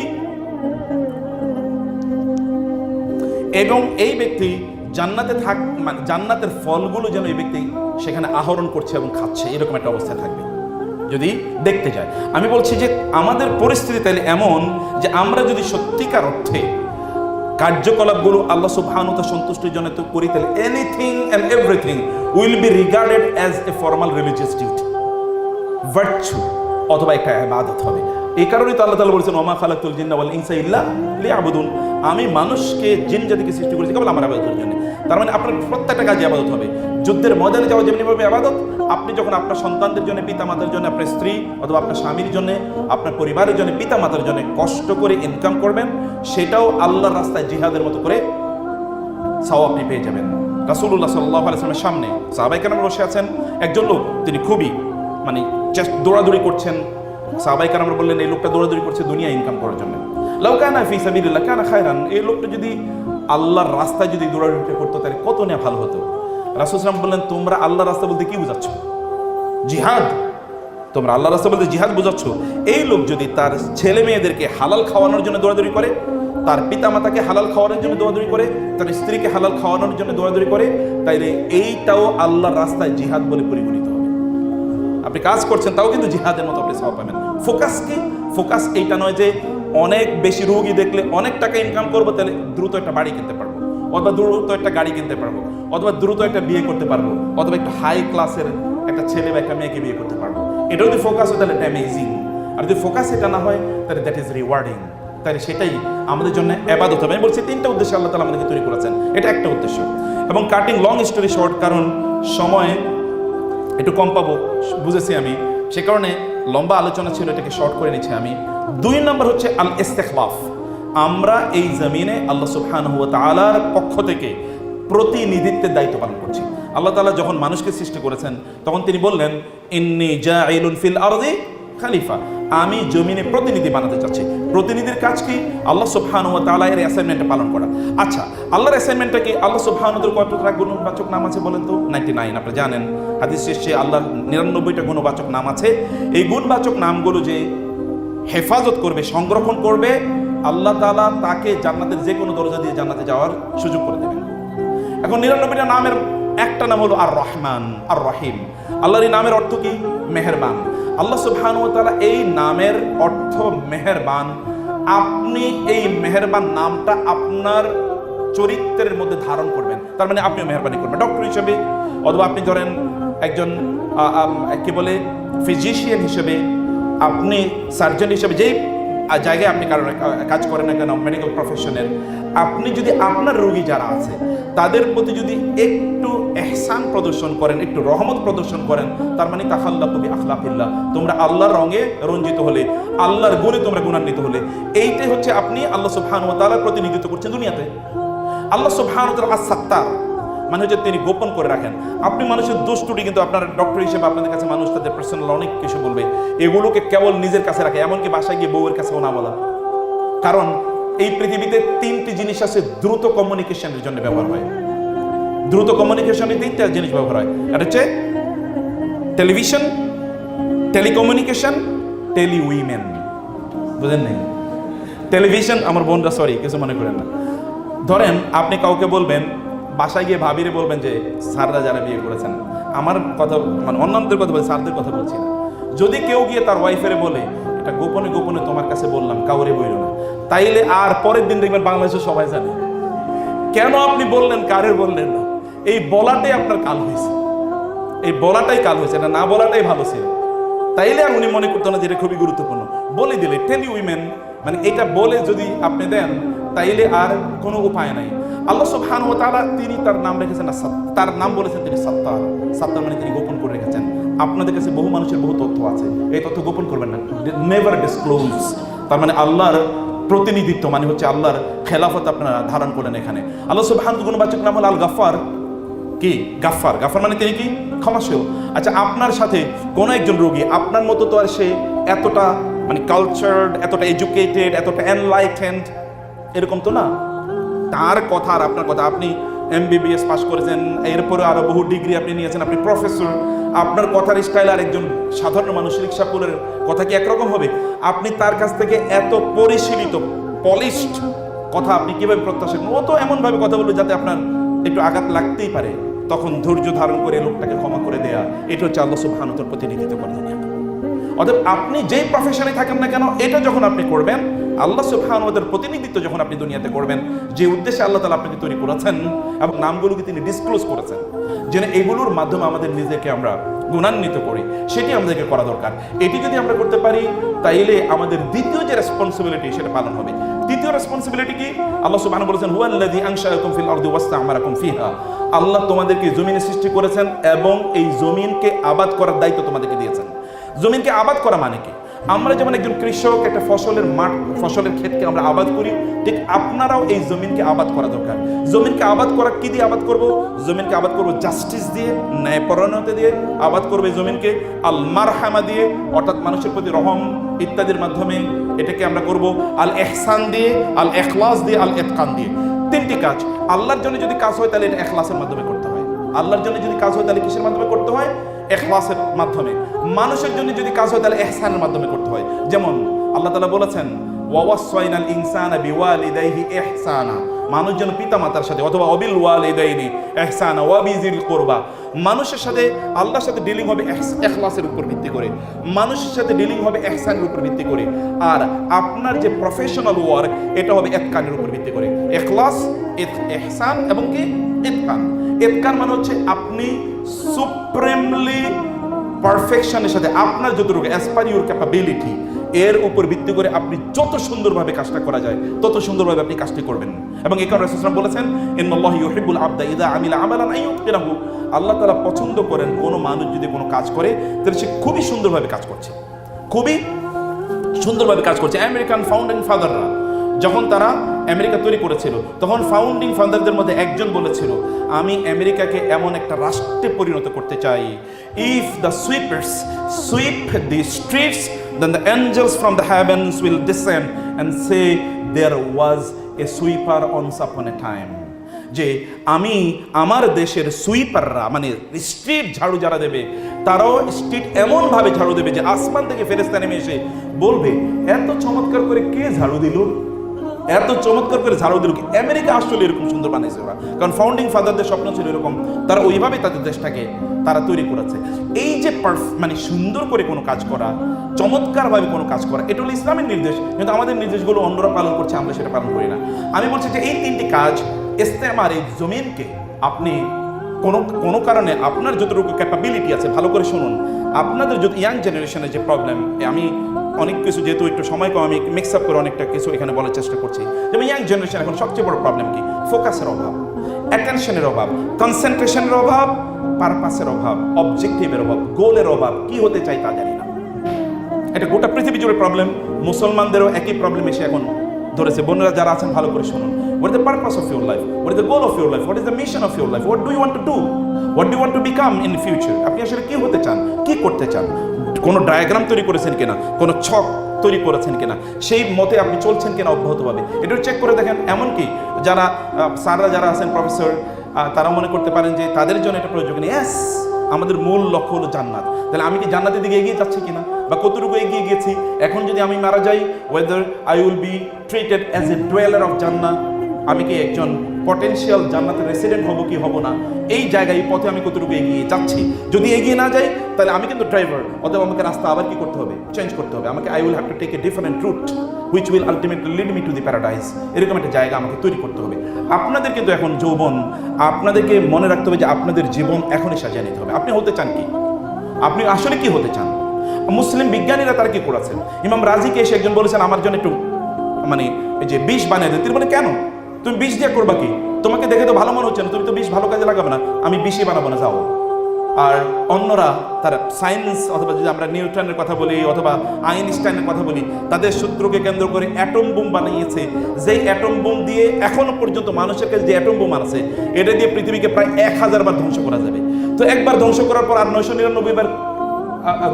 জান্নাতে মানে জান্নাতের ফলগুলো যেন এই ব্যক্তি সেখানে আহরণ করছে এবং খাচ্ছে, এরকম একটা অবস্থায় থাকবে যদি দেখতে যায়। আমি বলছি যে আমাদের পরিস্থিতি তাহলে এমন যে আমরা যদি সত্যিকার অর্থে কার্যকলাপগুলো আল্লাহ সুবহানাহু ওয়া তাআলা সন্তুষ্টির জন্য তো করি, তাহলে anything and everything will be regarded as a formal religious duty, virtue, অথবা একটা ইবাদত হবে। এই কারণেই তো আল্লাহ তাআলা বলেছেন, ওমা খালাকতুল জিন্না ওয়াল ইনসা ইল্লা লিয়াবুদুন, আমি মানুষকে জিন জাতিকে সৃষ্টি করেছি কেবল আমার ইবাদতের জন্য। তার মানে আপনার প্রত্যেকটা কাজে ইবাদত হবে। যুদ্ধের ময়দানে যাওয়া যেমনিভাবে ইবাদত, আপনি যখন আপনার সন্তানদের জন্য, পিতা মাতার জন্য, আপনার স্ত্রী অথবা আপনার স্বামীর জন্য, আপনার পরিবারের জন্য, পিতা মাতার জন্য কষ্ট করে ইনকাম করবেন, সেটাও আল্লাহর রাস্তায় জিহাদের মতো করে সওয়াব আপনি পেয়ে যাবেন। রাসূলুল্লাহ সাল্লাল্লাহু আলাইহি ওয়াসাল্লামের সামনে সাহাবায়ে কেরাম বসে আছেন, একজন লোক তিনি খুবই মানে দৌড়াদৌড়ি করছেন। সাহাবায়ে কেরাম বললেন, এই লোকটা দৌড়াদৌড়ি করছে দুনিয়া ইনকাম করার জন্য, লাউ কানা ফি সাবিলিল্লাহ কানা খায়রান, এই লোকটা যদি আল্লাহর রাস্তায় যদি দৌড়াদৌড়ি করতো তাহলে কত না ভালো হতো। রাসূল সাল্লাল্লাহু আলাইহি ওয়াসাল্লাম বললেন, তোমরা আল্লাহর রাস্তা বলতে কি বুঝাচ্ছ? জিহাদ। তোমরা আল্লাহর রাস্তা বলতে জিহাদ বুঝাচ্ছ? এই লোক যদি তার ছেলে মেয়েদেরকে হালাল খাওয়ানোর জন্য দৌড়াদৌড়ি করে, তার পিতা মাতাকে হালাল খাওয়ানোর জন্য দৌড়াদৌড়ি করে, তার স্ত্রীকে হালাল খাওয়ানোর জন্য দৌড়াদৌড়ি করে, তাইলে এইটাও আল্লাহর রাস্তায় জিহাদ বলে পরিগণিত হবে। আপনি কাজ করছেন তাও কিন্তু জিহাদের মতো আপনি সওয়াব পাবেন। ফোকাস কি? ফোকাস এইটা নয় যে অনেক বেশি রোগী দেখলে অনেক টাকা ইনকাম করবো, তাহলে দ্রুত একটা বাড়ি কিনতে পারবো, অথবা দ্রুত একটা গাড়ি কিনতে পারবো, অথবা দ্রুত একটা বিয়ে করতে পারবো, অথবা একটা হাই ক্লাসের একটা ছেলে বা একটা মেয়েকে বিয়ে করতে পারবো। এটা যদি ফোকাস হয় তাহলে এটা অ্যামেজিং। আর যদি ফোকাস এটা না হয় তাহলে দ্যাট ইজ রিওয়ার্ডিং, তাহলে সেটাই আমাদের জন্য ইবাদত হবে। আমি বলছি তিনটা উদ্দেশ্য আল্লাহ তাআলা আমাদেরকে তৈরি করেছেন, এটা একটা উদ্দেশ্য। এবং কাটিং লং স্টোরি শর্ট, কারণ সময় একটু কম পাবো বুঝেছি আমি, সে কারণে লম্বা আলোচনা ছিল, এটাকে শর্ট করে নিচ্ছি আমি। 2 নম্বর হচ্ছে আল ইস্তিখলাফ। আমরা এই জমিনে আল্লাহ সুবহানাহু ওয়া তাআলার পক্ষ থেকে প্রতিনিধিত্বের দায়িত্ব পালন করছি। আল্লাহ তাআলা যখন মানুষকে সৃষ্টি করেছেন তখন তিনি বললেন, ইন্নী জাইলুন ফিল আরদি খলিফা, আমি জমিনে প্রতিনিধি বানাতে চাচ্ছি। প্রতিনিধির কাজ কি? আল্লাহ সুবহানাহু ওয়া তাআলা এর অ্যাসাইনমেন্টটা পালন করা। আচ্ছা, আল্লাহর অ্যাসাইনমেন্টটা কি? আল্লাহ সুবহানাহু ওয়া তাআলার কতটা গুণবাচক নাম আছে বলেন তো? 99, আপনারা জানেন হাদিস শেষে আল্লাহর 99টা গুণবাচক নাম আছে। এই গুণবাচক নামগুলো যে হেফাজত করবে, সংরক্ষণ করবে, আল্লাহ তাআলা তাকে জান্নাতের যে কোনো দরজা দিয়ে জান্নাতে যাওয়ার সুযোগ করে দেবেন। এখন 99টা নামের একটা নাম হলো আর রহমান আর রহিম। আল্লাহর এই নামের অর্থ কি? মেহেরবান। আল্লাহ সুবহানাহু ওয়া তাআলা এই নামের অর্থ মেহেরবান। আপনি এই মেহেরবান নামটা আপনার চরিত্রের মধ্যে ধারণ করবেন, তার মানে আপনিও মেহেরবানি করবেন। ডক্টর হিসেবে, অথবা আপনি ধরেন একজন কি বলে ফিজিশিয়ান হিসেবে, আপনি সার্জন হিসেবে, যেই জায়গায় আপনি কাজ করেন না কেন, মেডিকেল প্রফেশনের, আপনি যদি আপনার রোগী যারা আছে তাদের প্রতি যদি একটু ইহসান প্রদর্শন করেন, একটু রহমত প্রদর্শন করেন, তার মানে তাখাল্লাকু বিআখলাকিল্লাহ, তোমরা আল্লাহর রঙে রঞ্জিত হলে, আল্লাহর গুণে তোমরা গুণান্বিত হলে। এইটাই হচ্ছে আপনি আল্লাহ সুবহানাহু ওয়া তাআলার প্রতিনিধিত্ব করছেন দুনিয়াতে। আল্লাহ সুবহানাহু ওয়া তাআলা আস-সাত্তার, মানে হচ্ছে তিনি গোপন করে রাখেন। আপনি মানুষের দোষ ত্রুটি, কিন্তু আপনার ডক্টর হিসেবে আপনাদের কাছে মানুষ তাদের পার্সোনাল অনেক কিছু বলবে, এগুলোকে কেবল নিজের কাছে রাখে, এমনকি বাসায় গিয়ে বউয়ের কাছেও না বলা। কারণ এই পৃথিবীতে 3টি জিনিস আছে দ্রুত কমিউনিকেশনের জন্য ব্যবহার হয়। দ্রুত কমিউনিকেশনে 3টা জিনিস ব্যবহার হয়। এটা হচ্ছে টেলিভিশন, টেলিকমিউনিকেশন, টেলিউইমেন। বুঝেন নাই? টেলিভিশন, আমার বোনরা সরি কিছু মনে করেন না, ধরেন আপনি কাউকে বলবেন, বাসায় গিয়ে ভাবিরে বলবেন যে স্যাররা যারা বিয়ে করেছেন, আমার কথা মানে অন্যান্যদের কথা বলছি, স্যারদের কথা বলছি না। যদি কেউ গিয়ে তার ওয়াইফের বলে, এটা গোপনে গোপনে তোমার কাছে বললাম, কাউরে বইল না, তাইলে আর পরের দিন দেখবেন বাংলাদেশে সবাই জানে কেন আপনি বললেন, কারে বললেন না। এই বলাটাই আপনার কাল হয়েছে, এই বলাটাই কাল হয়েছে, এটা না বলাটাই ভালো ছিল। তাইলে আর উনি মনে করতেন না যে এটা খুবই গুরুত্বপূর্ণ, বলে দিলে। টেলিউইমেন মানে এটা বলে যদি আপনি দেন, তাইলে আর কোনো উপায় নাই। আল্লাহ সুবহানাহু ওয়া তাআলা তিনি তার নাম রেখেছেন, তার নাম বলেছেন তিনি সাত্তার। সাত্তার মানে তিনি গোপন করে রেখেছেন। আপনাদের কাছে বহু মানুষের বহু তথ্য আছে, এই তথ্য গোপন করবেন না, নেভার ডিসক্লোজ। তার মানে আল্লাহর প্রতিনিধিত্ব মানে হচ্ছে আল্লাহর খেলাফত আপনারা ধারণ করেন এখানে। আল্লাহ সুবহানাহু গুণবাচক নাম হলো আল গাফফার। কি? গাফফার। গাফফার মানে তিনি কি? ক্ষমাশীল। আচ্ছা, আপনার সাথে কোনো একজন রোগী, আপনার মতো তো আর সে এতটা মানে কালচার্ড, এতটা এডুকেটেড, এতটা এনলাইটেন্ড এরকম তো না। তার কথা আর আপনার কথা, আপনি MBBS পাস করেছেন, এরপরে আরো বহু ডিগ্রি আপনি নিয়েছেন, আপনি প্রফেসর, আপনার কথার স্টাইল আর একজন সাধারণ মানুষ রিক্সাপুরের কথা কি একরকম হবে? আপনি তার কাছ থেকে এত পরিশীলিত পলিশড কথা আপনি কিভাবে প্রত্যাশা করেন? ও তো এমনভাবে কথা বলবে যাতে আপনার একটু আঘাত লাগতেই পারে, তখন ধৈর্য ধারণ করে লোকটাকে ক্ষমা করে দেয়া, এটা হচ্ছে আল্লাহ সুবহানাহু ওয়া তাআলার প্রতিনিধিত্ব করা দুনিয়াতে। অতএব আপনি যেই প্রফেশনে থাকেন না কেন, এটা যখন আপনি করবেন, আল্লাহ সুবহানাহু ওয়া তাআলার প্রতিনিধিত্ব যখন আপনি দুনিয়াতে করবেন, যে উদ্দেশ্যে আল্লাহ তাআলা আপনাকে তৈরি করেছেন এবং নামগুলোকে তিনি ডিসক্লোজ করেছেন, যেন এগুলোর মাধ্যমে আমাদের নিজেকে আমরা গুণান্বিত করি, সেটি আমাদেরকে করা দরকার। এটি যদি আমরা করতে পারি, তাইলে আমাদের দ্বিতীয় যে রেসপন্সিবিলিটি সেটা পালন হবে। তৃতীয় রেসপন্সিবিলিটি কি? আল্লাহ সুবহানাহু বলেছেন, হুয়াল্লাযী আনশাআকুম ফিল আরদি ওয়াসতা'মারাকুম ফিহা। আল্লাহ তোমাদেরকে জমিনে সৃষ্টি করেছেন এবং এই জমিনকে আবাদ করার দায়িত্ব তোমাদেরকে দিয়েছেন। জমিনকে আবাদ করা মানে কি? আমরা যেমন একজন কৃষক একটা ফসলের মাঠ, ফসলের ক্ষেতকে আমরা আবাদ করি, ঠিক আপনারাও এই জমিনকে আবাদ করা দরকার। জমিনকে আবাদ করা কি দিয়ে আবাদ করব? জমিনকে আবাদ করব জাস্টিস দিয়ে, ন্যায়পরায়ণতা দিয়ে আবাদ করবে জমিনকে, আল মারহামা দিয়ে, অর্থাৎ মানুষের প্রতি রহম ইত্যাদির মাধ্যমে এটাকে আমরা করব, আল ইহসান দিয়ে, আল ইখলাস দিয়ে, আল ইতকান দিয়ে। 3টি কাজ। আল্লাহর জন্য যদি কাজ হয় তাহলে এটা ইখলাসের মাধ্যমে করতে হয়। আল্লাহর জন্য যদি কাজ হয় তাহলে কিসের মাধ্যমে করতে হয়? ইখলাসের মাধ্যমে। মানুষের জন্য যদি কাজ হয় তাহলে ইহসানের মাধ্যমে করতে হয়। যেমন আল্লাহ তাআলা বলেছেন, ওয়া ওয়াসাইনাল ইনসানা বিওয়ালিদাইহি ইহসানা, মানুষ যেন পিতা মাতার সাথে, অথবা অবিল ওয়ালিদাইনি ইহসানা ওয়া বিজিল কুরবা, মানুষের সাথে আল্লাহর সাথে ডিলিং হবে ইখলাসের উপর ভিত্তি করে, মানুষের সাথে ডিলিং হবে ইহসানের উপর ভিত্তি করে, আর আপনার যে প্রফেশনাল ওয়ার্ক এটা হবে ইতকানের উপর ভিত্তি করে। ইখলাস, ইহসান এবং কি ইতকান। ইতকান মানে হচ্ছে আপনি সুপ্রিমলি পারফেকশনের সাথে আপনার যতটুকু অ্যাজ পার ইউর ক্যাপাবিলিটি এর উপর ভিত্তি করে আপনি যত সুন্দরভাবে কাজটা করা যায় তত সুন্দরভাবে আপনি কাজটি করবেন। এবং এই কারণে রাসূল বলেছেন ইন্নাল্লাহু ইউহিব্বুল আবদা ইযা আমিলা আমালান আইয়ুতকিনাহু, আল্লাহ তাআলা পছন্দ করেন কোন মানুষ যদি কোনো কাজ করে তাহলে সে খুবই সুন্দরভাবে কাজ করছে, খুবই সুন্দরভাবে কাজ করছে। আমেরিকান ফাউন্ডিং ফাদাররা যখন তারা আমেরিকা তৈরি করেছিল তখন ফাউন্ডিং ফাদারদের মধ্যে একজন বলেছিল, আমি আমেরিকাকে এমন একটা রাষ্ট্রে পরিণত করতে চাই, if the sweepers sweep the streets then the angels from the heavens will descend and say there was a sweeper once upon a time, যে আমি আমার দেশের সুইপাররা মানে স্ট্রিট ঝাড়ু যারা দেবে তারাও স্ট্রিট এমনভাবে ঝাড়ু দেবে যে আসমান থেকে ফেরেশতা নেমে এসে বলবে এত চমৎকার করে কে ঝাড়ু দিল, এত চমৎকার করে ঝাড়ু দিল। আমেরিকা আসলে এরকম সুন্দর বানাইছে ওরা, কারণ ফাউন্ডিং ফাদারদের স্বপ্ন ছিল এরকম, তারা ওইভাবে তাদের দেশটাকে তারা তৈরি করেছে। এই যে মানে সুন্দর করে কোনো কাজ করা, চমৎকারভাবে কোনো কাজ করা, এটা হলো ইসলামের নির্দেশ, কিন্তু আমাদের নির্দেশগুলো অন্যরা পালন করছে, আমরা সেটা পালন করি না। আমি বলছি যে এই তিনটি কাজ ইস্তেমার এই জমিনকে আপনি কোনো কারণে আপনার যতটুকু ক্যাপাবিলিটি আছে, ভালো করে শুনুন, আপনাদের যদি ইয়াং জেনারেশনের যে প্রবলেম, আমি অনেক কিছু যেহেতু একটু সময় কম আমি মিক্স আপ করে অনেকটা কিছু এখানে বলার চেষ্টা করছি। যেমন ইয়াং জেনারেশন এখন সবচেয়ে বড় প্রবলেম কি? ফোকাসের অভাব, অ্যাটেনশনের অভাব, কনসেন্ট্রেশনের অভাব, পারপাসের অভাব, অবজেক্টিভের অভাব, গোলের অভাব, কি হতে চাই তা জানি না। এটা গোটা পৃথিবী জুড়ে প্রবলেম, মুসলমানদেরও একই প্রবলেম এসে এখন ধরেছে। বোনেরা যারা আছেন ভালো করে শুনুন, what is the purpose of your life, what is the goal of your life, what is the mission of your life, what do you want to do, what do you want to become in the future? আপনি আসলে কি হতে চান, কি করতে চান? কোনো diagram তৈরি করেছেন কিনা, কোনো ছক তৈরি করেছেন কিনা, সেই মতে আপনি চলছেন কিনা অব্যাহতভাবে, এটা চেক করে দেখেন। এমনকি যারা স্যাররা যারা আছেন প্রফেসর, তারা মনে করতে পারেন যে তাদের জন্য এটা প্রয়োজন, ইয়েস আমাদের মূল লক্ষ্য হলো জান্নাত, তাহলে আমি কি জান্নাতের দিকে এগিয়ে যাচ্ছি কিনা বা কতটুকু এগিয়ে গিয়েছি? এখন যদি আমি মারা যাই, weather I will be treated as a dweller of জান্নাত, আমি কি একজন পটেনশিয়াল জান্নাতের রেসিডেন্ট হব কি হব না, এই জায়গায় এই পথে আমি কতটুকু এগিয়ে যাচ্ছি। যদি এগিয়ে না যাই তাহলে আমি কিন্তু ড্রাইভার, অথবা আমাকে রাস্তা আবার কি করতে হবে, চেঞ্জ করতে হবে, আমাকে I will have to take a different route which will ultimately lead me to the paradise. এরকম একটা জায়গা আমাকে তৈরি করতে হবে। আপনাদের কিন্তু এখন যৌবন, আপনাদেরকে মনে রাখতে হবে যে আপনাদের জীবন এখনই সাজিয়ে নিতে হবে। আপনি হতে চান কি, আপনি আসলে কি হতে চান? মুসলিম বিজ্ঞানীরা তারা কি করেছেন, ইমাম রাজিকে এসে একজন বলেছেন আমার জন্য একটু মানে এই যে বিষ বানিয়ে দেন। তিনি বলে কেন, তুমি বিষ দিয়ে করবা কি, তোমাকে দেখে তো ভালো মনে হচ্ছে না, তুমি তো বিষ ভালো কাজে লাগাবে না, আমি বিষই বানাবো না, যাও। আর অন্যরা তারা সায়েন্স, অথবা যদি আমরা নিউটনের কথা বলি অথবা আইনস্টাইনের কথা বলি, তাদের সূত্রকে কেন্দ্র করে অ্যাটম বোম বানিয়েছে, যেই অ্যাটম বোম দিয়ে এখনো পর্যন্ত মানুষের কাছে যে অ্যাটম বোম আছে এটা দিয়ে পৃথিবীকে প্রায় 1000 বার ধ্বংস করা যাবে। তো একবার ধ্বংস করার পর আর 999 বার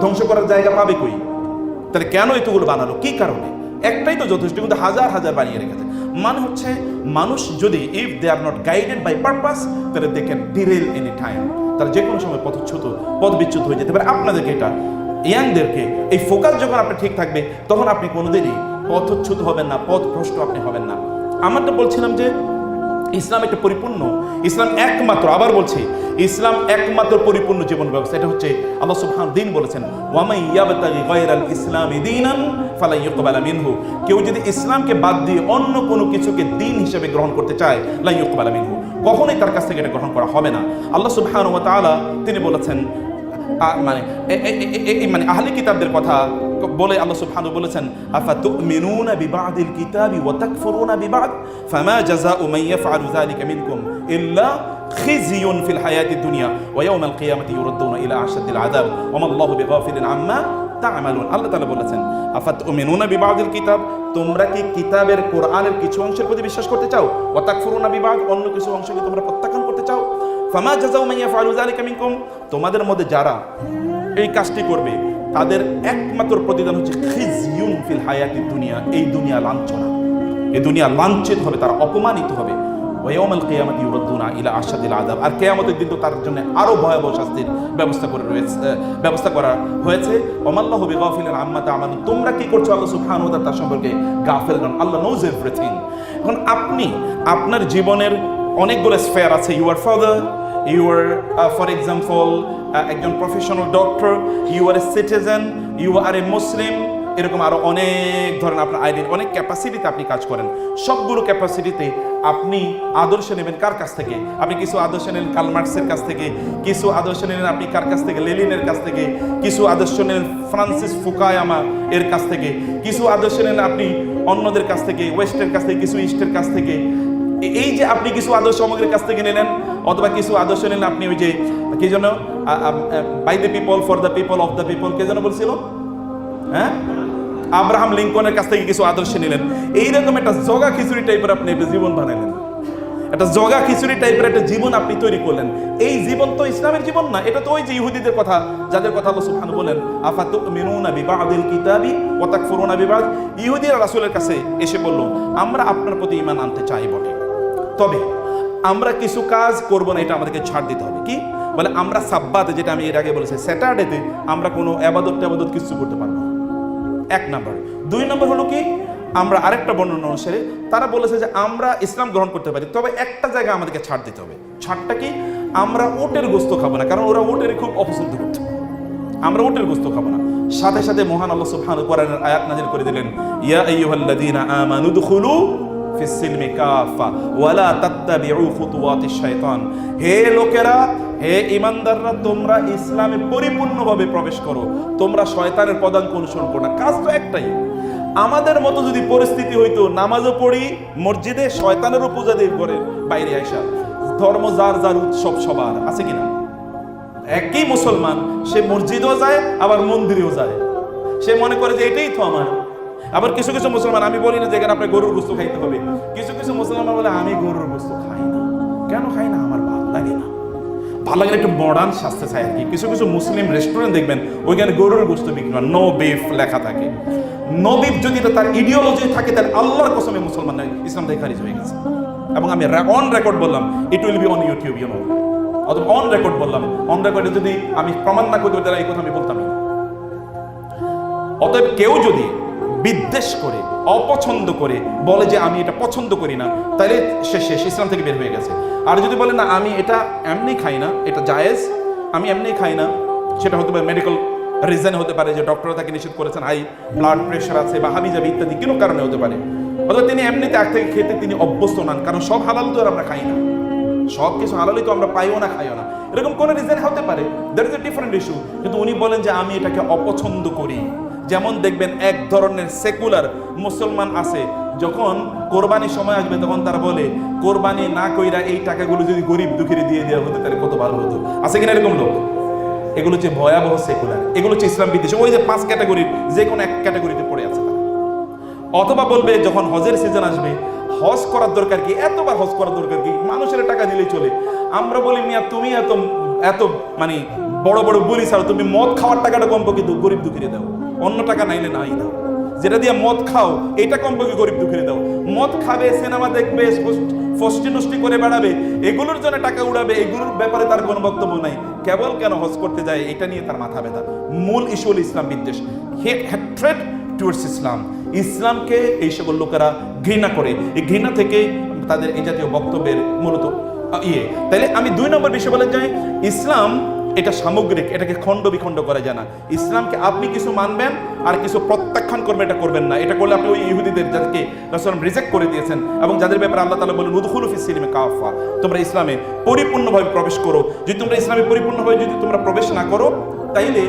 ধ্বংস করার জায়গা পাবে কই? তাহলে কেন এতগুলো বানালো, কি কারণে? একটাই তো যথেষ্ট, কিন্তু হাজার হাজার বানিয়ে রেখেছে। মানে হচ্ছে মানুষ যদি if they are not guided by purpose, তাহলে they can derail any time, তারা যে কোনো সময় পথবিচ্যুত হয়ে যেতে পারে। আপনাদেরকে এটা, ইয়াংদেরকে এই ফোকাস যখন আপনার ঠিক থাকবে তখন আপনি কোনোদিনই পথচ্যুত হবেন না, পথভ্রষ্ট আপনি হবেন না। আমরা তো বলছিলাম যে ইসলাম একটা পরিপূর্ণ, ইসলাম একমাত্র, আবার বলছি ইসলাম একমাত্র পরিপূর্ণ জীবন ব্যবস্থা। এটা হচ্ছে আল্লাহ সুবহানাহু দিন বলেছেন, ওয়ামাই ইয়াবতাগি গায়রাল ইসলামি দীনান ফালা ইউকবালা মিনহু, কেউ যদি ইসলামকে বাদ দিয়ে অন্য কোনো কিছুকে দিন হিসেবে গ্রহণ করতে চায়, লা ইউকবালা মিনহু, কখনোই তার কাছ থেকে এটা গ্রহণ করা হবে না। আল্লাহ সুবহানাহু ওয়া তাআলা তিনি বলেছেন, মানে আহলে কিতাবদের কথা বলে আল্লাহ সুবহানাহু বলেছেন, আফাতুমিনুনা বিবাদিল কিতাবি ওয়া তাকফুরুনা বিবাদ ফামা জাযাউ মান ইয়াফআলু যালিকা মিনকুম ইল্লা খিজিয়ুন ফিল হায়াতিদ দুনিয়া ওয়া ইয়াউমাল কিয়ামাতি ইউরাদ্দুনা ইলা আশাদ্দিল আযাব ওয়া মাল্লাহু বিগাফিলিন আম্মা তা'মালুন। আল্লাহ তাআলা বলেছেন, আফাতুমিনুনা বিবাদিল কিতাব, তোমরা কি কিতাবের কোরআনের কিছু অংশের প্রতি বিশ্বাস করতে চাও, ওয়া তাকফুরুনা বিবাদ, অন্য কিছু অংশকে তোমরা প্রত্যাখ্যান করতে চাও, ফামা জাযাউ মান ইয়াফআলু যালিকা মিনকুম, তোমাদের মধ্যে যারা এই কাজটি করবে তাদের একমাত্র প্রতিদান হচ্ছে খিজিয়ুন ফিল হায়াতিদ দুনিয়া, এই দুনিয়া লাঞ্ছনা, এই দুনিয়া লাঞ্ছিত হবে, তারা অপমানিত হবে, ওয়া ইয়াউমাল কিয়ামাতি ইউরাদ্দুনা ইলা আশাদ্দিল আযাব, আর কিয়ামতের দিন তো তার জন্য আরো ভয়াবহ শাস্তির ব্যবস্থা করা হয়েছে। ওয়া মাল্লাহু বিগাফিলিন আম্মা তা'মালুন, তোমরা কি করছো আল্লাহ সুবহানাহু ওয়া তাআলা তার সম্পর্কে গাফিল নন, আল্লাহ নোজ এভরিথিং। এখন আপনি আপনার জীবনের অনেকগুলো স্ফেয়ার আছে। You are father, you are for example একজন professional doctor, you are a citizen, you are a Muslim, এরকম আরো অনেক ধরনের আপনার আইডেন্টি, অনেক ক্যাপাসিটিতে আপনি কাজ করেন। সবগুলো ক্যাপাসিটিতে আপনি আদর্শ নেবেন কার কাছ থেকে? আপনি কিছু আদর্শ নেন কার্ল মার্কসের কাছ থেকে, কিছু আদর্শ নেন আপনি কার কাছ থেকে? লেনিনের কাছ থেকে, কিছু আদর্শ নেন ফ্রান্সিস ফুকুয়ামা এর কাছ থেকে, কিছু আদর্শ নেন আপনি অন্যদের কাছ থেকে, ওয়েস্টের কাছ থেকে, কিছু ইস্টের কাছ থেকে। এই যে আপনি কিছু আদর্শ আমাদের কাছ থেকে নিলেন, অথবা কিছু আদর্শ নিলেন আপনি ওই যে কি যেন by the people for the people of the people, কে যেন বলছিল, হ্যাঁ, আব্রাহাম লিঙ্কনের কাছ থেকে কিছু আদর্শ নিলেন। এইরকম একটা জগা খিচুড়ি টাইপের আপনি একটা জীবন বানালেন, একটা জগা খিচুড়ি টাইপের একটা জীবন আপনি তৈরি করলেন। এই জীবন তো ইসলামের জীবন না, এটা তো ওই যে ইহুদিদের কথা, যাদের কথা আল্লাহ সুবহানাহু বলেন আফাতুমিনুনা বিবাদিল কিতাবি ওয়া তাকফুরুনা বিবাদ। ইহুদিরা রাসূলের কাছে এসে বলল, আমরা আপনার প্রতি ঈমান আনতে চাই বটে, তবে আমরা কিছু কাজ করব না, এটা আমাদেরকে ছাড় দিতে হবে। কি বলে? আমরা সাব্বাতে, যেটা আমি এর আগে বলেছি, স্যাটারডেতে আমরা কোনো আবাদত কিছু করতে পারবো না, এক নাম্বার। দুই নম্বর হলো কি, আমরা আরেকটা বর্ণনা অনুসারে তারা বলেছে যে আমরা ইসলাম গ্রহণ করতে পারি, তবে একটা জায়গায় আমাদেরকে ছাড় দিতে হবে। ছাড়টা কি? আমরা উটের গোস্ত খাবো না, কারণ ওরা উটের খুব অপছন্দ করত। আমরা উটের গোস্ত খাবো না। সাথে সাথে মহান আল্লাহ সুবহানাহু কোরআনের আয়াত নাযিল করে দিলেন, ইয়া আইয়ুহাল্লাযীনা আমানু দুখুলু ফিস সিলমি কাফা ওয়া লা তাত্তাবিউ খুতুওয়াতিশ শাইতান। হে লোকেরা, হে ঈমানদাররা, তোমরা ইসলামে পরিপূর্ণভাবে প্রবেশ করো, তোমরা শয়তানের পদাঙ্ক অনুসরণ করো না। কাজ তো একটাই। আমাদের মতো যদি পরিস্থিতি হইতো, নামাজও পড়ি মসজিদে, শয়তানেরও পূজা দিয়ে করে বাইরে আইসা, ধর্ম যার যার উৎসব সবার, আছে কিনা? একই মুসলমান, সে মসজিদেও যায় আবার মন্দিরেও যায়, সে মনে করে যে এটাই তো আমার। আবার কিছু কিছু মুসলমান, আমি বলি না যেখানে আপনার গরুর গোস্ত খাইতে হবে, কিছু কিছু মুসলমান বলে আমি গরুর গোস্ত খাই না। কেন খাই না? আমার ভালো লাগে না। ভালো লাগে একটু মডার্ন স্বাস্থ্য চাই আর কি। কিছু কিছু মুসলিম রেস্টুরেন্ট দেখবেন ওইখানে গরুর গোস্ত বিক্রি হয়, নো বিফ লেখা থাকে। নো বিফ যদি তার ইডিওলজি থাকে, তাহলে আল্লাহর কসমে মুসলমান ইসলাম থেকে খারিজ হয়ে গেছে। এবং আমি অন রেকর্ড বললাম, it will be on YouTube, you know, অথবা অন রেকর্ড বললাম, অন রেকর্ডে যদি আমি প্রমাণ না করতে তাহলে এই কথা আমি বলতামই না। অতএব কেউ যদি বিদ্বেষ করে, অপছন্দ করে বলে যে আমি এটা পছন্দ করি না, তাহলে সে শেষ, ইসলাম থেকে বের হয়ে গেছে। আর যদি বলে না আমি এটা এমনি খাই না, এটা জায়েজ, আমি এমনি খাই না, সেটা হতে পারে মেডিকেল রিজন হতে পারে, যে ডক্টর তাকে নিষেধ করেছেন, হাই ব্লাড প্রেশার আছে বা হাবিজাবি ইত্যাদি কোনো কারণে হতে পারে, অথবা তিনি এমনিতে আগ থেকে খেতে তিনি অভ্যস্ত নন, কারণ সব হালাল তো আর আমরা খাই না, সব কিছু হালালই তো আমরা পাইও না, খাইও না, এরকম কোনো রিজন হতে পারে, that is a different issue. কিন্তু উনি বলেন যে আমি এটাকে অপছন্দ করি। যেমন দেখবেন এক ধরনের সেকুলার মুসলমান আছে, যখন কোরবানির সময় আসবে তখন তারা বলে কোরবানি না কইরা এই টাকাগুলো যদি গরিব দুঃখীর দিয়ে দেওয়া হতো তাহলে কত ভালো হতো। আছে কিনা এরকম লোক? এগুলো হচ্ছে ভয়াবহ সেকুলার, এগুলো হচ্ছে ইসলাম বিদ্বেষী। ওই যে 5 ক্যাটাগরির যে কোনো এক ক্যাটাগরিতে পড়ে আছে তারা। অথবা বলবে যখন হজের সিজন আসবে, হজ করার দরকার কি, এতবার হজ করার দরকার কি, মানুষের টাকা দিলেই চলে। আমরা বলি মিয়া তুমি এত মানে বড় বড় বলি ছাড়ো, তুমি মদ খাওয়ার টাকাটা কমপক্ষে গরিব দুঃখীরে দাও, অন্য টাকা নাইলে নাই দাও, যেটা দিয়ে মদ খাও এটা কমপক্ষে গরিব দুঃখীরে দাও। মদ খাবে, সিনেমা দেখবে, ফষ্টি নষ্টি করে বেড়াবে, এগুলোর জন্য টাকা উড়াবে, এগুলোর ব্যাপারে তার কোনো বক্তব্য নাই। কেবল কেন হজ করতে যায় এটা নিয়ে তার মাথা ব্যথা। মূল ইস্যু হল ইসলাম বিদ্বেষ, হ্যাট্রেড টুয়ার্ডস ইসলাম। ইসলামকে এই সকল লোকেরা ঘৃণা করে, এই ঘৃণা থেকে তাদের এই জাতীয় বক্তব্যের মূলত তাইলে আমি 2 নম্বর বিষয় বলে যাই, ইসলাম এটা সামগ্রিক, এটাকে খণ্ড বিখণ্ড করা যায় না। ইসলামকে আপনি কিছু মানবেন আর কিছু প্রত্যাখ্যান করবেন, এটা করবেন না। এটা করলে আপনি ওই ইহুদিদের, যাদেরকে রাসূল রিজেক্ট করে দিয়েছেন এবং যাদের ব্যাপারে আল্লাহ তাআলা বলেন উদখুলু ফিস সিলমি কাফা, তোমরা ইসলামে পরিপূর্ণভাবে প্রবেশ করো। যদি তোমরা ইসলামে পরিপূর্ণভাবে যদি তোমরা প্রবেশ না করো, তাইলে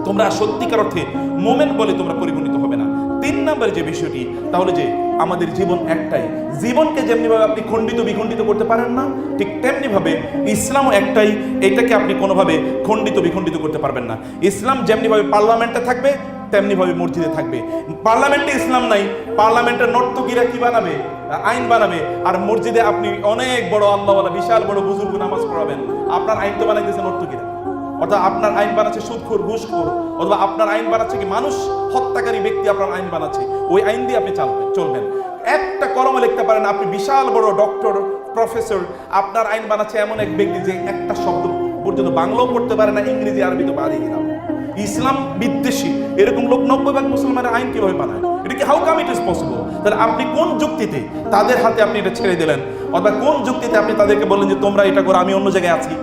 তোমরা সত্যিকার অর্থে মুমিন বলে তোমরা পরিগণিত হবে না। 3 নম্বর যে বিষয়টি, তাহলে যে আমাদের জীবন একটাই, জীবনকে যেমনিভাবে আপনি খণ্ডিত বিখণ্ডিত করতে পারেন না, ঠিক তেমনিভাবে ইসলামও একটাই, এটাকে আপনি কোনোভাবে খণ্ডিত বিখণ্ডিত করতে পারবেন না। ইসলাম যেমনিভাবে পার্লামেন্টে থাকবে তেমনিভাবে মসজিদে থাকবে। পার্লামেন্টে ইসলাম নাই, পার্লামেন্টের নর্তকীরা কি বানাবে? আইন বানাবে। আর মসজিদে আপনি অনেক বড় আল্লাহওয়ালা বিশাল বড় বুজুর্গ নামাজ পড়াবেন, আপনার আইন তো বানাইতেছে নর্তকীরা, অর্থাৎ আপনার আইন বানাচ্ছে সুদখোর ঘুষখোর, অথবা আপনার আইন বানাচ্ছে কি মানুষ হত্যাকারী ব্যক্তি আপনার আইন বানাচ্ছে, ওই আইন দিয়ে আপনি চলবেন। একটা কলমে লিখতে পারেন আপনি বিশাল বড় ডক্টর প্রফেসর, আপনার আইন বানাচ্ছে এমন এক ব্যক্তি যে একটা শব্দ পর্যন্ত বাংলাও পড়তে পারে না, ইংরেজি আরবি তো বাদই দিলাম। ইসলাম বিদ্বেষী এরকম লোক 90% মুসলমানের আইন কিভাবে বানায়? এটা কি how come it is possible? তাহলে আপনি কোন যুক্তিতে তাদের হাতে আপনি এটা ছেড়ে দিলেন, অথবা কোন যুক্তিতে আপনি তাদেরকে বললেন যে তোমরা এটা করো, আমি অন্য জায়গায় আছি?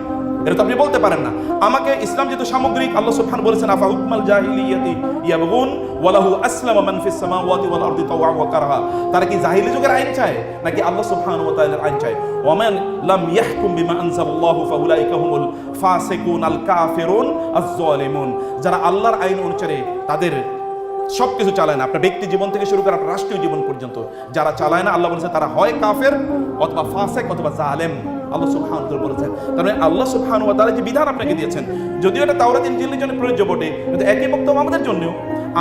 এটা তো আপনি বলতে পারেন না। আমাকে ইসলাম যেহেতু সামগ্রিক, আল্লাহ সুবহানাহু বলেছেন আফা হুকমাল জাহিলিয়াতি ইয়াবগুন ওয়ালাহু আসলামা মান ফিস সামাওয়াতি ওয়াল আরদি তাওআ ওয়া কারহা। তারা কি জাহিলি যুগের আইন চায় নাকি আল্লাহ সুবহানাহু ওয়া তাআলার আইন চায়? ওয়া মান লাম ইয়াহকুম বিমা আনজালাল্লাহু ফাউলাইকা হুমুল ফাসিকুন আল কাফিরুন আয-যালিমুন। যারা আল্লাহর আইন অনুসারে তাদের সবকিছু চালায় না, আপনার ব্যক্তি জীবন থেকে শুরু করে আপনার রাষ্ট্রীয় জীবন পর্যন্ত যারা চালায় না, আল্লাহ বলেছে তারা হয় কাফের অথবা ফাসিক অথবা জালেম। আল্লাহ সুবহানাহু ওয়া তাআলা বলেছেন। তার মানে আল্লাহ সুবহানাহু ওয়া তাআলা যে বিধান আপনাকে দিয়েছেন, যদিও এটা তাওরাত ইনজিলের জন্য প্রযোজ্য বটে, কিন্তু একই বক্তব্য আমাদের জন্যও,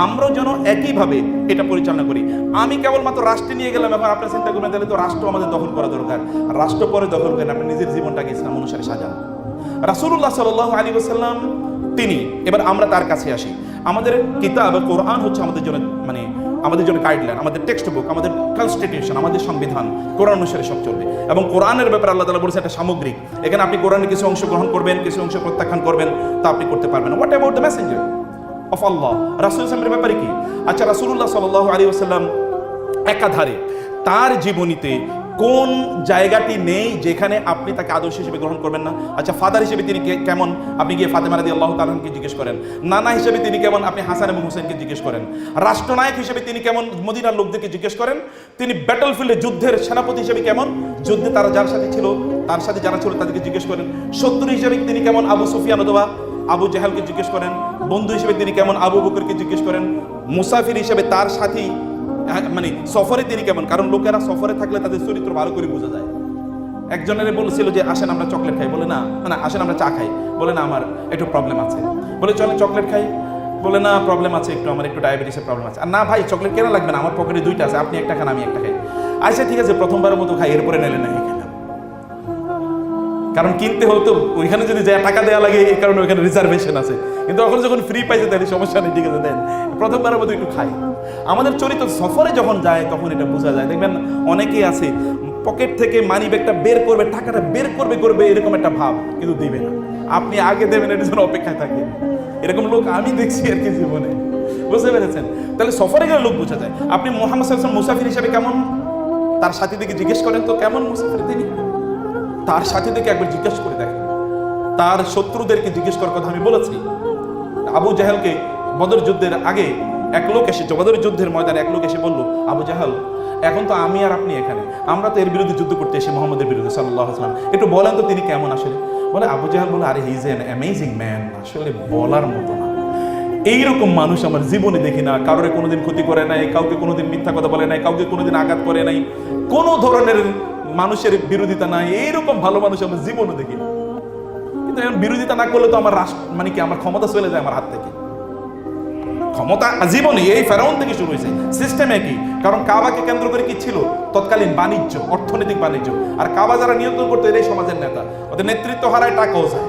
আমরাও যেন একইভাবে এটা পরিচালনা করি। আমি কেবলমাত্র রাষ্ট্রে নিয়ে গেলাম, এখন আপনার চিন্তা করবেন তাহলে তো রাষ্ট্র আমাদের দখল করা দরকার। রাষ্ট্র পরে দখল করেন, আপনি নিজের জীবনটাকে ইসলাম অনুসারে সাজান। রাসূলুল্লাহ সাল্লাল্লাহু আলাইহি ওয়াসাল্লাম তিনি, এবার আমরা তার কাছে আসি। আমাদের কিতাব কোরআন হচ্ছে আমাদের জন্য আমাদের জন্য গাইডলাইন, আমাদের টেক্সট বুক, আমাদের কনস্টিটিউশন, আমাদের সংবিধান কোরআন অনুসারে সব চলবে। এবং কোরআনের ব্যাপারে আল্লাহ তাআলা বলেছে এটা সামগ্রিক। এখানে আপনি কোরআনের কিছু অংশ গ্রহণ করবেন, কিছু অংশ প্রত্যাখ্যান করবেন, তা আপনি করতে পারবেন না। What about the messenger of Allah? রাসূল সাল্লাল্লাহু ব্যাপারে কি? আচ্ছা, রাসূলুল্লাহ সাল্লাল্লাহু আলাইহি ওয়াসাল্লাম একাধারে তার জীবনীতে কোন জায়গাটি নেই যেখানে আপনি তাকে আদর্শ হিসেবে গ্রহণ করবেন না? আচ্ছা, ফাদার হিসেবে তিনি কেমন, আপনি গিয়ে ফাতেমা রাদিয়াল্লাহু তাআলা আনহাকে জিজ্ঞেস করেন। নানা হিসেবে তিনি কেমন, আপনি হাসান এবং হুসাইনকে জিজ্ঞেস করেন। রাষ্ট্রনায়ক হিসেবে তিনি কেমন, মদিনার লোকদেরকে জিজ্ঞেস করেন। তিনি ব্যাটলফিল্ডে যুদ্ধের সেনাপতি হিসেবে কেমন, যুদ্ধে তারা যার সাথে ছিল, তার সাথে যারা ছিল তাদেরকে জিজ্ঞেস করেন। শত্রু হিসেবে তিনি কেমন, আবু সুফিয়ান অথবা আবু জাহালকে জিজ্ঞেস করেন। বন্ধু হিসেবে তিনি কেমন, আবু বকরকে জিজ্ঞেস করেন। মুসাফির হিসেবে তার সাথী, সফরে তিনি কেমন, কারণ লোকেরা সফরে থাকলে তাদের চরিত্র ভালো করে বোঝা যায়। একজনের বলেছিল যে আসেন আমরা চকলেট খাই, বলে না আসেন আমরা চা খাই, বলে না আমার একটু প্রবলেম আছে, বলে চলেন চকলেট খাই, বলে না প্রবলেম আছে একটু, আমার একটু ডায়াবেটিসের প্রবলেম আছে। আর না ভাই চকলেট কেনা লাগবে না, আমার পকেটে দুইটা আছে, আপনি একটা খান আমি একটা খাই। আচ্ছা ঠিক আছে, প্রথমবারের মতো খাই, এরপরে নেলে না খেলাম, কারণ কিনতে হতো ওইখানে যদি যা টাকা দেওয়া লাগে এই কারণে ওইখানে রিজার্ভেশন আছে, কিন্তু এখন যখন ফ্রি পাইছে তাহলে সমস্যা নেই, ঠিক আছে দেন, প্রথমবারের মতো একটু খাই। আমাদের চরিত্র সফরে যখন যায় তখন এটা বোঝা যায়। দেখবেন অনেকেই আছে পকেট থেকে মানি ব্যাগটা বের করবে, টাকাটা বের করবে এরকম একটা ভাব, কিন্তু দিবে না, আপনি আগে দেবেন এর জন্য অপেক্ষায় থাকে। এরকম লোক আমি দেখছি আর কি জীবনে, বুঝতে পেরেছেন? তাহলে সফরে গেলে লোক বোঝা যায়। আপনি মুহাম্মদ সাল্লাল্লাহু আলাইহি ওয়াসাল্লাম মুসাফির হিসেবে কেমন, তার সাথীদেরকে জিজ্ঞেস করেন তো কেমন মুসাফির তিনি, তার সাথীদেরকে একবার জিজ্ঞেস করে দেখেন। তার শত্রুদেরকে জিজ্ঞেস করার কথা আমি বলেছি। আবু জাহেলকে বদর যুদ্ধের আগে এক লোক এসে, বদর যুদ্ধের ময়দানে এক লোক এসে বলল, আবু জাহেল এখন তো আমি আর আপনি এখানে, আমরা তো এর বিরুদ্ধে যুদ্ধ করতে এসে মোহাম্মদের বিরুদ্ধে সাল্লাল্লাহু আলাইহি ওয়াসাল্লাম, একটু বলেন তো তিনি কেমন আসলে। বলে আবু জাহেল বলে, আরে he is an amazing man, আসলে বলার মতো না, এইরকম মানুষ আমার জীবনে দেখি না, কারোর কোনোদিন ক্ষতি করে নাই, কাউকে কোনোদিন মিথ্যা কথা বলে নাই, কাউকে কোনোদিন আঘাত করে নাই, কোনো ধরনের মানুষের বিরোধিতা নাই, এইরকম ভালো মানুষ আমার জীবনে দেখি না। কিন্তু এখন বিরোধিতা না করলে তো আমার রাষ্ট্র আমার ক্ষমতা চলে যায় আমার হাত থেকে। ক্ষমতা জীবনে এই ফেরাউন থেকে শুরু হয়েছে, সিস্টেম একই। কারণ কাবাকে কেন্দ্র করে কি ছিল তৎকালীন বাণিজ্য, অর্থনৈতিক বাণিজ্য, আর কাবা যারা নিয়ন্ত্রণ করতো এরাই সমাজের নেতা, ওদের নেতৃত্ব হারায়, টাকাও যায়।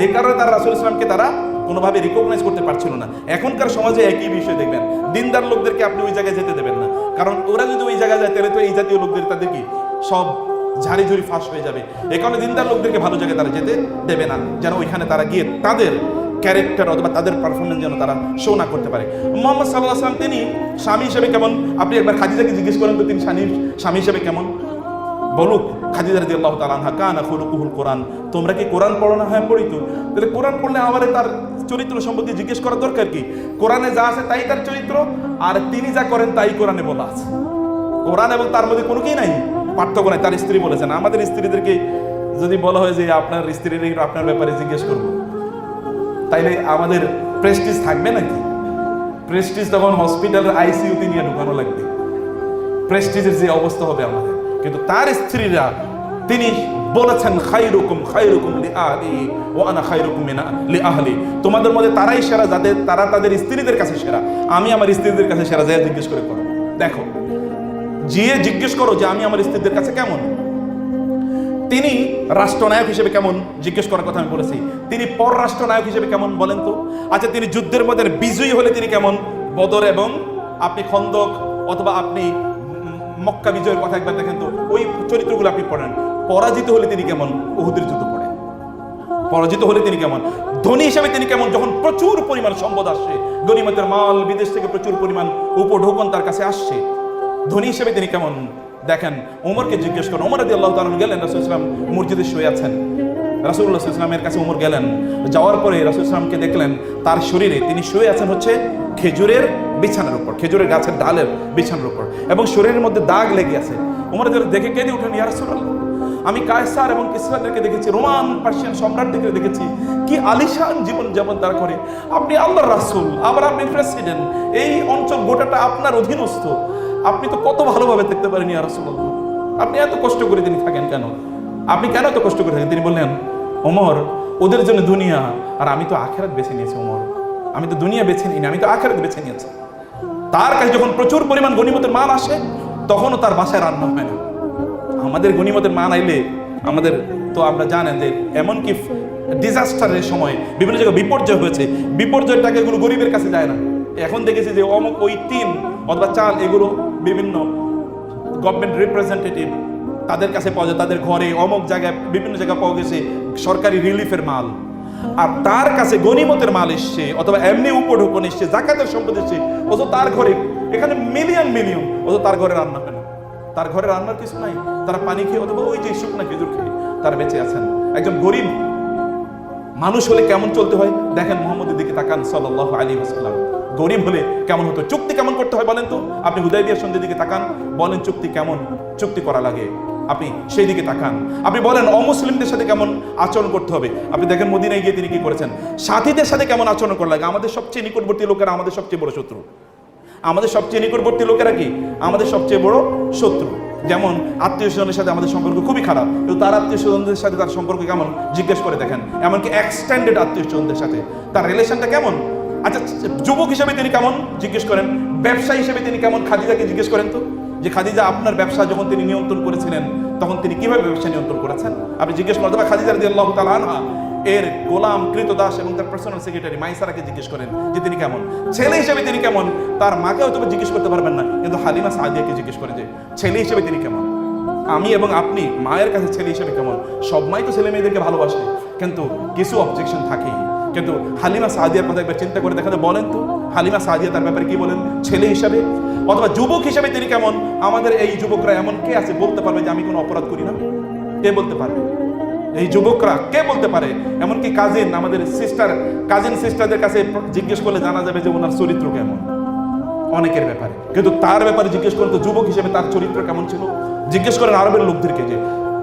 এই কারণে তারা রাসূল ইসলামকে তারা কোনোভাবে রিকগনাইজ করতে পারছিল না। এখনকার সমাজে একই বিষয় দেখবেন, দিনদার লোকদেরকে আপনি ওই জায়গায় যেতে দেবেন না, কারণ ওরা যদি ওই জায়গায় যায় তাহলে তো এই জাতীয় লোকদের তাদের কি সব ঝাড়ি ঝুড়ি ফাঁস হয়ে যাবে। এই কারণে দিনদার লোকদেরকে ভালো জায়গায় তারা যেতে দেবে না, যেন ওইখানে তারা গিয়ে তাদের ক্যারেক্টার অথবা তাদের পারফরমেন্স যেন তারা শো না করতে পারে। মুহাম্মদ সাল্লাল্লাহু আলাইহি ওয়াসাল্লাম তিনি স্বামী হিসেবে কেমন, আপনি একবার খাদিজাকে জিজ্ঞেস করেন তো তিনি স্বামী হিসেবে কেমন, বলুক খাদিজা রাদিয়াল্লাহু তাআলা আনহা কানা খুলুকুহুল কোরআন, তোমরা কি কোরআন পড়ো না? হ্যাঁ পড়ি তো। তাহলে কোরআন পড়লে আমারে তার চরিত্র সম্পর্কে জিজ্ঞেস করার দরকার কি? কোরআনে যা আছে তাই তার চরিত্র, আর তিনি যা করেন তাই কোরআনে বলা আছে। কোরআন এবং তার মধ্যে কোনো কি নাই, পার্থক্য নাই। তার স্ত্রী বলেছেন, আমাদের স্ত্রীদেরকে যদি বলা হয় যে আপনার স্ত্রীর আপনার ব্যাপারে জিজ্ঞেস করবো, তাইলে আমাদের প্রেস্টিজ থাকবে নাকি? প্রেস্টিজ তখন হসপিটালের আইসিইউতে নিয়ে ঢুকানো লাগবে, প্রেস্টিজের যে অবস্থা হবে আমাদের। কিন্তু তার স্ত্রীরা তিনি বলেছেন খায়রুকুম খায়রুকুম লিআহলি ওয়া আনা খায়রুকুম লিআহলি, তোমাদের মধ্যে তারাই সেরা যাদের তারা তাদের স্ত্রীদের কাছে সেরা, আমি আমার স্ত্রীদের কাছে সেরা। যাই জিজ্ঞেস করে করো, দেখো গিয়ে জিজ্ঞেস করো যে আমি আমার স্ত্রীদের কাছে কেমন। তিনি রাষ্ট্রনায়ক হিসেবে কেমন জিজ্ঞেস করার কথা আমি বলেছি। তিনি পররাষ্ট্রনায়ক হিসেবে কেমন বলেন তো। আচ্ছা তিনি যুদ্ধের মধ্যে বিজয়ী হলে তিনি কেমন, বদর এবং আপনি খন্দক অথবা আপনি মক্কা বিজয়ের কথা একবার দেখেন তো, ওই চরিত্রগুলো আপনি পড়েন। পরাজিত হলে তিনি কেমন, উহুদের যুদ্ধ পড়েন। পরাজিত হলে তিনি কেমন? ধনী হিসেবে তিনি কেমন? যখন প্রচুর পরিমাণ সম্পদ আসছে, গনিমতের মাল, বিদেশ থেকে প্রচুর পরিমাণ উপঢৌকন তার কাছে আসছে, ধনী হিসেবে তিনি কেমন? দেখেন, ওমরকে জিজ্ঞেস করেন। ওমর রাদিয়াল্লাহু তাআলা গেলেন, রাসূলুল্লাহ সাল্লাল্লাহু আলাইহি ওয়াসাল্লাম মসজিদে শুয়ে আছেন। রাসূলুল্লাহ সাল্লাল্লাহু আলাইহি ওয়াসাল্লামের কাছে ওমর গেলেন। যাওয়ার পরে রাসূলুল্লাহ সাল্লাল্লাহু আলাইহি ওয়াসাল্লামকে দেখলেন তার শরীরে তিনি শুয়ে আছেন হচ্ছে খেজুরের বিছানার উপর, খেজুরের গাছের ডালের বিছানার উপর, এবং শরীরের মধ্যে দাগ লেগে আছে। ওমর দেখে কেঁদে উঠেন, ইয়া রাসূলুল্লাহ, আমি কায়সার এবং কিসরাদেরকে দেখেছি, রোমান পার্সিয়ান সম্রাটদেরকে দেখেছি, কি আলিশান জীবন যাপন তারা করে। আপনি আল্লাহর রাসূল, আবার আপনি প্রেসিডেন্ট, এই অঞ্চল গোটাটা আপনার অধীনস্থ, আপনি তো কত ভালোভাবে দেখতে পারেন ইয়া রাসূলুল্লাহ, আপনি এত কষ্ট করে তিনি থাকেন কেন? আপনি কেন এত কষ্ট করে থাকেন? তিনি বললেন, ওমর, ওদের জন্য দুনিয়া, আর আমি তো আখিরাত বেছে নিয়েছি। ওমর, আমি তো দুনিয়া বেছে নিইনি, আমি তো আখিরাত বেছে নিয়েছি। তার কাছে যখন প্রচুর পরিমাণ গনিমতের মাল আসে, তখনও তার বাসায় রান্না হয় না। আমাদের গনিমতের মান আইলে আমাদের তো আমরা জানেন যে এমনকি ডিজাস্টারের সময় বিভিন্ন জায়গায় বিপর্যয় হয়েছে, বিপর্যয়ের টাকা এগুলো গরিবের কাছে যায় না। এখন দেখেছি যে অমুক ওই টিন অথবা চাল এগুলো বিভিন্ন গভর্নমেন্ট রিপ্রেজেন্টেটিভ তাদের কাছে পাওয়া যায়, তাদের ঘরে অমুক জায়গায় বিভিন্ন জায়গায় পাওয়া গেছে সরকারি রিলিফের মাল। আর তার কাছে গনিমতের মাল এসছে অথবা এমনি উপঢৌকন এসছে, জাকাতের সম্পদ এসছে, অথচ তার ঘরে এখানে মিলিয়ন মিলিয়ন, অথচ তার ঘরে রান্না হয় না, তার ঘরে রান্নার কিছু নাই, তারা পানি খেয়ে অথবা ওই যে শুকনা খেজুর খেয়ে তারা বেঁচে আছেন। একজন গরিব মানুষ হলে কেমন চলতে হয় দেখেন, মুহাম্মদের দিকে তাকান সাল্লাল্লাহু আলাইহি ওয়াসাল্লাম। গরিব হলে কেমন হতো? চুক্তি কেমন করতে হয় বলেন তো? আপনি হুদায়বিয়ার সন্ধির দিকে তাকান, বলেন চুক্তি কেমন চুক্তি করা লাগে, আপনি সেই দিকে তাকান। আপনি বলেন অমুসলিমদের সাথে কেমন আচরণ করতে হবে, আপনি দেখেন মদিনায় গিয়ে তিনি কি করেছেন। সাথীদের সাথে কেমন আচরণ করা লাগে। আমাদের সবচেয়ে নিকটবর্তী লোকেরা আমাদের সবচেয়ে বড় শত্রু। আমাদের সবচেয়ে নিকটবর্তী লোকেরা কি? আমাদের সবচেয়ে বড় শত্রু। যেমন আত্মীয় স্বজনের সাথে আমাদের সম্পর্ক খুবই খারাপ, কিন্তু তার আত্মীয় স্বজনদের সাথে তার সম্পর্ক কেমন জিজ্ঞেস করে দেখেন। এমনকি এক্সটেন্ডেড আত্মীয় স্বজনদের সাথে তার রিলেশনটা কেমন। আচ্ছা, যুবক হিসেবে তিনি কেমন জিজ্ঞেস করেন। ব্যবসায়ী হিসেবে তিনি কেমন, খাদিজাকে জিজ্ঞেস করেন তো, যে খাদিজা আপনার ব্যবসা যখন তিনি নিয়ন্ত্রণ করেছিলেন তখন তিনি কিভাবে ব্যবসা নিয়ন্ত্রণ করেছেন, আপনি জিজ্ঞেস করেন। তবে খাদিজা রাদিয়াল্লাহু তাআলা আনহা এর গোলাম কৃতদাস এবং তার পার্সোনাল সেক্রেটারি মাইসারাকে জিজ্ঞেস করেন যে তিনি কেমন। ছেলে হিসেবে তিনি কেমন, তার মাকে হয়তো জিজ্ঞেস করতে পারবেন না, কিন্তু হালিমা সাদিয়াকে জিজ্ঞেস করেন যে ছেলে হিসেবে তিনি কেমন। আমি এবং আপনি মায়ের কাছে ছেলে হিসেবে কেমন? সব মাই তো ছেলে মেয়েদেরকে ভালোবাসে, কিন্তু কিছু অবজেকশন থাকেই। কিন্তু হালিমা সাদিয়ার কথা একবার চিন্তা করে দেখা যায়, বলেন তো হালিমা সাদিয়া তার ব্যাপারে কি বলেন ছেলে হিসাবে। অথবা যুবক হিসেবে তিনি কেমন। আমাদের এই যুবকরা এমন কে আছে বলতে পারবে যে আমি কোনো অপরাধ করি না? কে বলতে পারবে? এই যুবকরা কে বলতে পারে? এমনকি আমাদের কাজিন সিস্টারদের কাছে জিজ্ঞেস করলে জানা যাবে যে ওনার চরিত্র কেমন অনেকের ব্যাপারে। কিন্তু তার ব্যাপারে জিজ্ঞেস করলে তো যুবক হিসেবে তার চরিত্র কেমন ছিল। জিজ্ঞেস করেন আরবের লোকদেরকে যে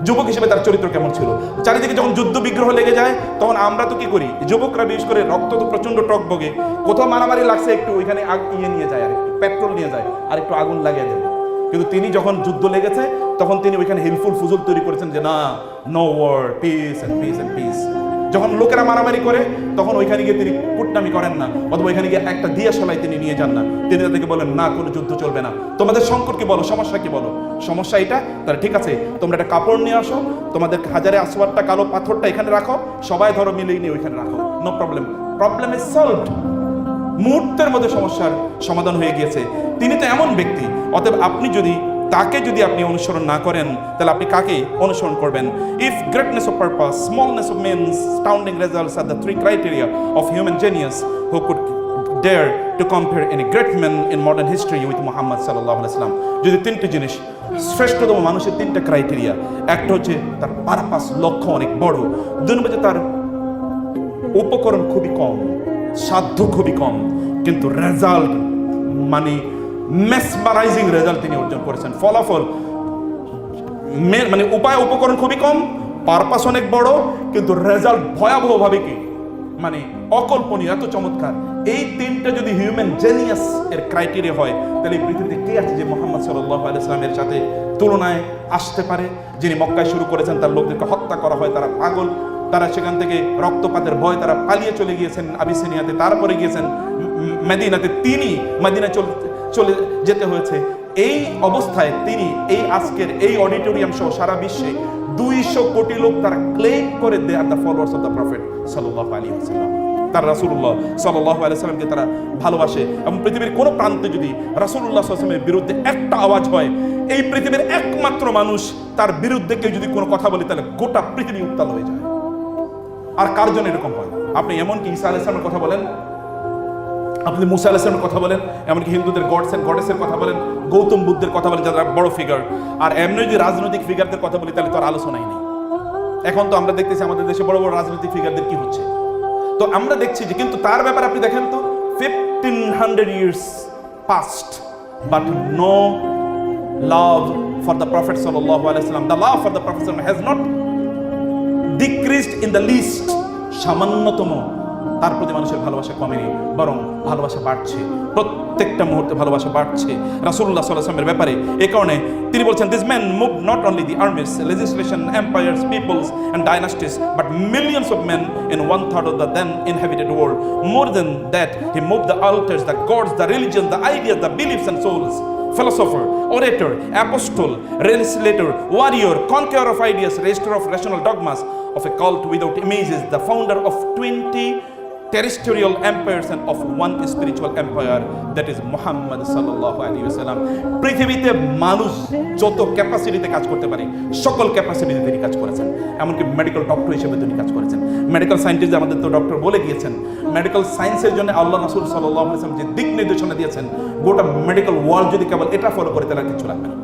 যুবক হিসেবে তার চরিত্র কেমন ছিল। চারিদিকে যখন যুদ্ধ বিগ্রহ লেগে যায় তখন আমরা তো কি করি, যুবকরা বিশেষ করে রক্ত তো প্রচন্ড টক বগে, কোথাও মারামারি লাগছে একটু ওইখানে নিয়ে যায়, আর একটু পেট্রোল নিয়ে যায়, আর একটু আগুন লাগিয়ে দেবে। কিন্তু তিনি যখন যুদ্ধ লেগেছে তখন তিনি ওইখানে হিলফুল ফুজুল তৈরি করেছেন যে না, no war, peace and peace and peace. যখন লোকেরা মারামারি করে তখন ওইখানে গিয়ে তিনি কুটনামি করেন না, অথবা ওইখানে গিয়ে একটা দিয়া সলাই তিনি নিয়ে যান না। তিনি তাদেরকে বলেন না, কোনো যুদ্ধ চলবে না, তোমাদের সংকট কি বলো, সমস্যা কি বলো। সমস্যা এটা, তাহলে ঠিক আছে তোমরা একটা কাপড় নিয়ে আসো, তোমাদের হাজারে আসওয়ারটা কালো পাথরটা এখানে রাখো, সবাই ধরো মিলিয়ে নিয়ে ওইখানে রাখো, no problem, problem is solved. মুহূর্তের মধ্যে সমস্যার সমাধান হয়ে গিয়েছে। তিনি তো এমন ব্যক্তি, অতএব আপনি যদি তাকে আপনি অনুসরণ না করেন তাহলে আপনি কাকে অনুসরণ করবেন? If greatness of purpose, smallness of means, astounding results are the three criteria of human genius who could dare to compare any great man in modern history with Muhammad sallallahu alaihi wasallam। যদি তিনটি জিনিস, শ্রেষ্ঠতম মানুষের তিনটা criteria, একটা হচ্ছে তার purpose, লক্ষ্য অনেক বড়, দুই নম্বর তার উপকরণ খুবই কম, সাধ্য খুবই কম, কিন্তু রেজাল্ট মানে মেসমারাইজিং রেজাল্ট তিনি অর্জন করেছেন। ফলাফল মানে উপায় উপকরণ খুবই কম, পারপাস অনেক বড়, কিন্তু রেজাল্ট ভয়াবহভাবে কি মানে অকল্পনীয়, এত চমৎকার। এই তিনটা যদি হিউম্যান জেনিয়াস এর ক্রাইটেরিয়া হয় তাহলে এই পৃথিবীতে কে আছে যে মুহাম্মদ সাল্লাল্লাহু আলাইহি ওয়াসাল্লামের সাথে তুলনায় আসতে পারে? যিনি মক্কায় শুরু করেছেন, তার লোকদেরকে হত্যা করা হয়, তারা পাগল, তারা সেখান থেকে রক্তপাতের ভয় তারা পালিয়ে চলে গিয়েছেন আবিসিনিয়াতে, তারপরে গিয়েছেন মদিনাতে, তিনি মদিনা চলে যেতে হয়েছে। এই অবস্থায় তিনি এই আজকের এই অডিটোরিয়াম সহ সারা বিশ্বে 200 কোটি লোক তারা ক্লেম করে they are the followers of the prophet সাল্লাল্লাহু আলাইহি ওয়াসাল্লাম। তারা রাসূলুল্লাহ সাল্লাল্লাহু আলাইহি ওয়াসাল্লামকে তারা ভালোবাসে, এবং পৃথিবীর কোনো প্রান্তে যদি রাসূলুল্লাহ সাল্লাল্লাহু আলাইহি ওয়াসাল্লামের বিরুদ্ধে একটা আওয়াজ হয়, এই পৃথিবীর একমাত্র মানুষ তার বিরুদ্ধে কেউ যদি কোনো কথা বলে তাহলে গোটা পৃথিবী উত্তাল হয়ে যায়। আর কার জন্য এরকম হয়? আপনি এমনকি ঈসা আলাইহিস সালামের কথা বলেন, আপনি মুসা আলাইহিস সালামের কথা বলেন, এমনকি হিন্দুদের গডস এন্ড গডেসের কথা বলেন, গৌতম বুদ্ধের কথা বলেন যারা বড় ফিগার, আর এমনি যদি রাজনৈতিক ফিগারদের কথা বলি তাহলে তো আর আলোচনাই নেই। এখন তো আমরা দেখতেছি আমাদের দেশে বড় বড় রাজনৈতিক ফিগারদের কি হচ্ছে। তো আমরা দেখছি যে কিন্তু তার ব্যাপারে আপনি দেখেন তো 1500 years past but no love for the Prophet sallallahu alaihi wasallam. The love for the Prophet sallallahu alaihi wasallam has not decreased in the least. সামান্যতম তার প্রতি মানুষের ভালোবাসা কমেনি, বরং ভালোবাসা বাড়ছে, প্রত্যেকটা মুহূর্তে ভালোবাসা বাড়ছে রাসূলুল্লাহ সাল্লাল্লাহু আলাইহি ওয়াসাল্লামের ব্যাপারে। এই কারণে তিনি বলছেন, this man move not only the armies, legislation, empires, peoples and dynasties, but millions of men in 1/3 of the then inhabited world. More than that, he moved the altars, the gods, the religion, the ideas, the beliefs and souls. Philosopher, orator, apostle, legislator, warrior, conqueror of ideas, restorer of rational dogmas, of a cult without images, the founder of 20 terrestrial empires and of one spiritual empire, that is Muhammad sallallahu alaihi wasallam. পৃথিবীতে মানুষ যত ক্যাপাসিটিতে কাজ করতে পারে সকল ক্যাপাসিটিতে তিনি কাজ করেছেন। এমনকি মেডিকেল ডক্টর হিসেবে তিনি কাজ করেছেন। মেডিকেল সায়েন্টিস্ট আমাদের তো ডক্টর বলে গিয়েছেন, মেডিকেল সায়েন্সের জন্য আল্লাহ রাসূল সাল্লাল্লাহু আলাইহি ওয়াসাল্লাম যে দিক নির্দেশনা দিয়েছেন, গোটা মেডিকেল ওয়ার্ল্ড যদি কেবল এটা ফলো করে তাহলে কিছু লাগবে না।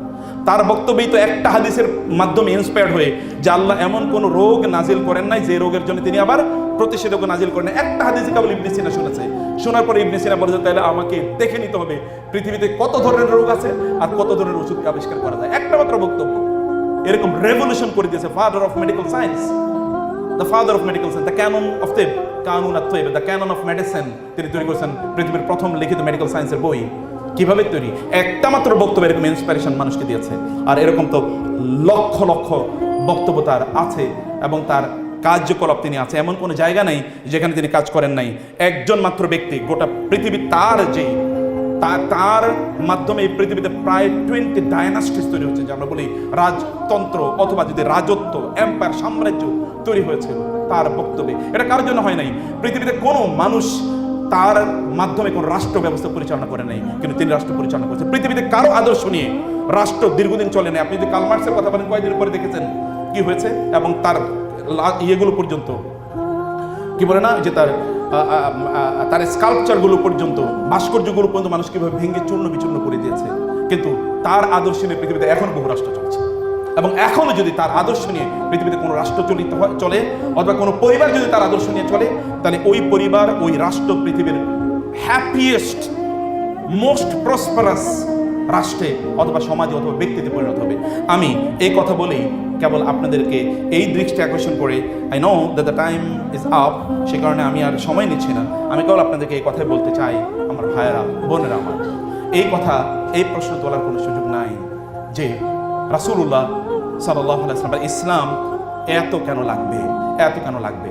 তার বক্তব্যই তো একটা হাদিসের মাধ্যমে ইন্সপায়ার্ড হয়ে যে আল্লাহ এমন কোন রোগ নাজিল করেন নাই যে রোগের জন্য তিনি আবার প্রতিষেধক নাজিল করেন। একটা হাদিসে কেবল ইবনে সিনা শুনেছে, শোনার পরে ইবনে সিনা বলেছে তাহলে আমাকে দেখে নিতে হবে পৃথিবীতে কত ধরনের রোগ আছে আর কত ধরনের ওষুধ আবিষ্কার করা যায়। একটা মাত্র বক্তব্য এরকম রেভলিউশন করে দিয়েছে father of medical science, the father of medical science, the canon of তিব, কানুন আত-তিব, দ্য ক্যানন অফ মেডিসিন। তিনি তৈরি করেছেন পৃথিবীর প্রথম লিখিত মেডিকেল সায়েন্সের বই। কিভাবে তৈরি? একটা মাত্র বক্তব্য এরকম ইন্সপিরেশন মানুষকে দিয়েছে। আর এরকম তো লক্ষ লক্ষ বক্তব্য তার আছে এবং তার কার্যকলাপ তিনি আছে, এমন কোনো জায়গা নেই যেখানে তিনি কাজ করেন নাই। একজন মাত্র ব্যক্তি গোটা পৃথিবী তার যেই তার মাধ্যমে এই পৃথিবীতে প্রায় 20 ডায়নাস্টিস তৈরি হচ্ছে, যে আমরা বলি রাজতন্ত্র অথবা যদি রাজত্ব, এম্পায়ার, সাম্রাজ্য তৈরি হয়েছিল তার বক্তব্যে। এটা কারোর জন্য হয় নাই। পৃথিবীতে কোনো মানুষ তার মাধ্যমে কোন রাষ্ট্র ব্যবস্থা পরিচালনা করে নাই, কিন্তু তিনি রাষ্ট্র পরিচালনা করেছেন। পৃথিবীতে কারো আদর্শ নিয়ে রাষ্ট্র দীর্ঘদিন চলে নাই। আপনি যদি কার্ল মার্কসের কথা বলেন, কয়েকদিন পরে দেখেছেন কি হয়েছে, এবং তার ইয়েগুলো পর্যন্ত কি বলে না যে তার স্কাল্পচারগুলো পর্যন্ত, ভাস্কর্যগুলো পর্যন্ত মানুষ কিভাবে ভেঙে চূর্ণ বিচূর্ণ করে দিয়েছে। কিন্তু তার আদর্শ নিয়ে পৃথিবীতে এখন বহু রাষ্ট্র চলছে, এবং এখনো যদি তার আদর্শ নিয়ে পৃথিবীতে কোনো রাষ্ট্র চলে অথবা কোনো পরিবার যদি তার আদর্শ নিয়ে চলে, তাহলে ওই পরিবার, ওই রাষ্ট্র পৃথিবীর হ্যাপিয়েস্ট, মোস্ট প্রসপারাস রাষ্ট্রে অথবা সমাজে অথবা ব্যক্তিতে পরিণত হবে। আমি এই কথা বলেই কেবল আপনাদেরকে এই দৃষ্টি আকর্ষণ করে, I know that the time is up, সে কারণে আমি আর সময় নিচ্ছি না। আমি কেবল আপনাদেরকে এই কথাই বলতে চাই, আমার ভাইয়েরা, বোনেরা আমার, এই কথা, এই প্রশ্ন তোলার কোনো সুযোগ নাই যে রাসূলুল্লাহ সাল্লাল্লাহু আলাইহি ওয়াসাল্লাম ইসলাম এত কেন লাগবে, এত কেন লাগবে,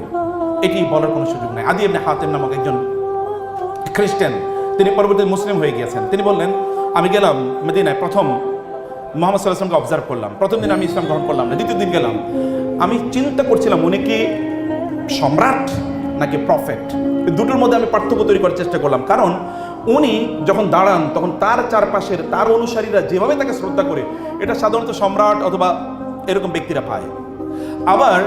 এটি বলার কোনো সুযোগ নাই। আদি ইবনে হাতিম নামক একজন খ্রিস্টান, তিনি পরবর্তীতে মুসলিম হয়ে গিয়েছেন। তিনি বললেন, আমি গেলাম মদিনায়, প্রথম মুহাম্মদ সাল্লাল্লাহু আলাইহি ওয়াসাল্লামকে অবজার্ভ করলাম। প্রথম দিন আমি ইসলাম গ্রহণ করলাম না, দ্বিতীয় দিন গেলাম, আমি চিন্তা করছিলাম উনি কি সম্রাট নাকি প্রফেট। দুটোর মধ্যে আমি পার্থক্য তৈরি করার চেষ্টা করলাম, কারণ উনি যখন দাঁড়ান তখন তার চারপাশের তার অনুসারীরা যেভাবে তাকে শ্রদ্ধা করে, এটা সাধারণত সম্রাট অথবা এরকম ব্যক্তিরা পায়। আবার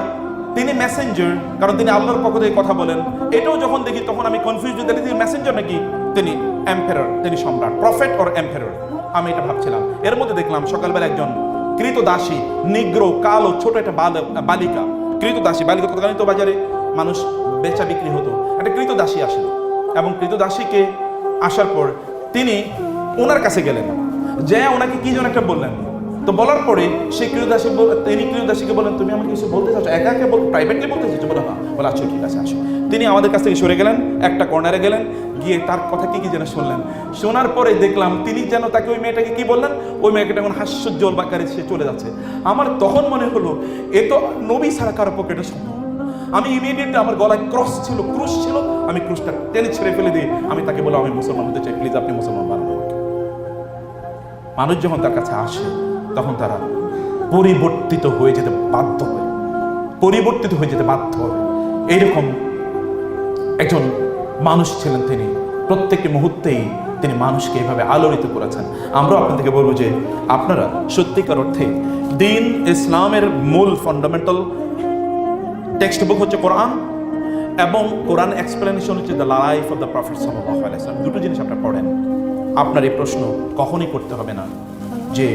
তিনি মেসেঞ্জার, কারণ তিনি আল্লাহর পক্ষ থেকে কথা বলেন, এটাও যখন দেখি তখন আমি কনফিউজ হয়ে যাই, তিনি মেসেঞ্জার নাকি তিনি এম্পায়ার, তিনি সম্রাট, প্রফেট অর এম্পায়ার, আমি এটা ভাবছিলাম। এর মধ্যে দেখলাম সকালবেলা একজন কৃতদাসী, নিগ্রো, কালো, ছোট একটা বালিকা, কৃতদাসী বালিকা, তৎকালীন তো বাজারে মানুষ বেচা বিক্রি হতো, একটা কৃতদাসী আসলো, এবং কৃতদাসীকে আসার পর তিনি ওনার কাছে গেলেন, যে ওনাকে কি যেন একটা বললেন। তো বলার পরে সেই তিনি কৃতদাসীকে বলেন, তুমি আমাকে কিছু বলতে চাচ্ছ, একা একা প্রাইভেটলি বলতে চাচ্ছ? বলে হ্যাঁ। বলে আচ্ছা ঠিক আছে আসো। তিনি আমাদের কাছ থেকে সরে গেলেন, একটা কর্নারে গেলেন, গিয়ে তার কথা কি যেন শুনলেন। শোনার পরে দেখলাম তিনি যেন তাকে, ওই মেয়েটাকে কি বললেন, ওই মেয়েটা এখন হাস্যোজ্জ্বল বাকারে সে চলে যাচ্ছে। আমার তখন মনে হলো এ তো নবী ছাড়া কারো পক্ষে এটা সম্ভব। আমি ইমিডিয়েটলি, আমার গলায় ক্রুশ ছিল, আমি ক্রুশটা টেনে ছেড়ে ফেলে দিয়ে আমি তাকে বললাম, আমি মুসলমান হতে চাই, প্লিজ আপনি মুসলমান বানাবো। মানুষ যখন তার কাছে আসে তখন তারা পরিবর্তিত হয়ে যেতে বাধ্য হয়, এইরকম একজন মানুষ ছিলেন তিনি। প্রত্যেকটি মুহূর্তেই তিনি মানুষকে এভাবে আলোড়িত করেছেন। আমরাও আপনাদেরকে বলবো যে আপনারা সত্যিকার অর্থে দিন ইসলামের মূল ফান্ডামেন্টাল টেক্সট বুক হচ্ছে কোরআন, এবং কোরআন এক্সপ্লেনেশন হচ্ছে the life of the prophet সাল্লাল্লাহু আলাইহি ওয়াসাল্লাম। দুটো জিনিস আপনারা পড়েন, আপনার এই প্রশ্ন কখনই করতে হবে না যে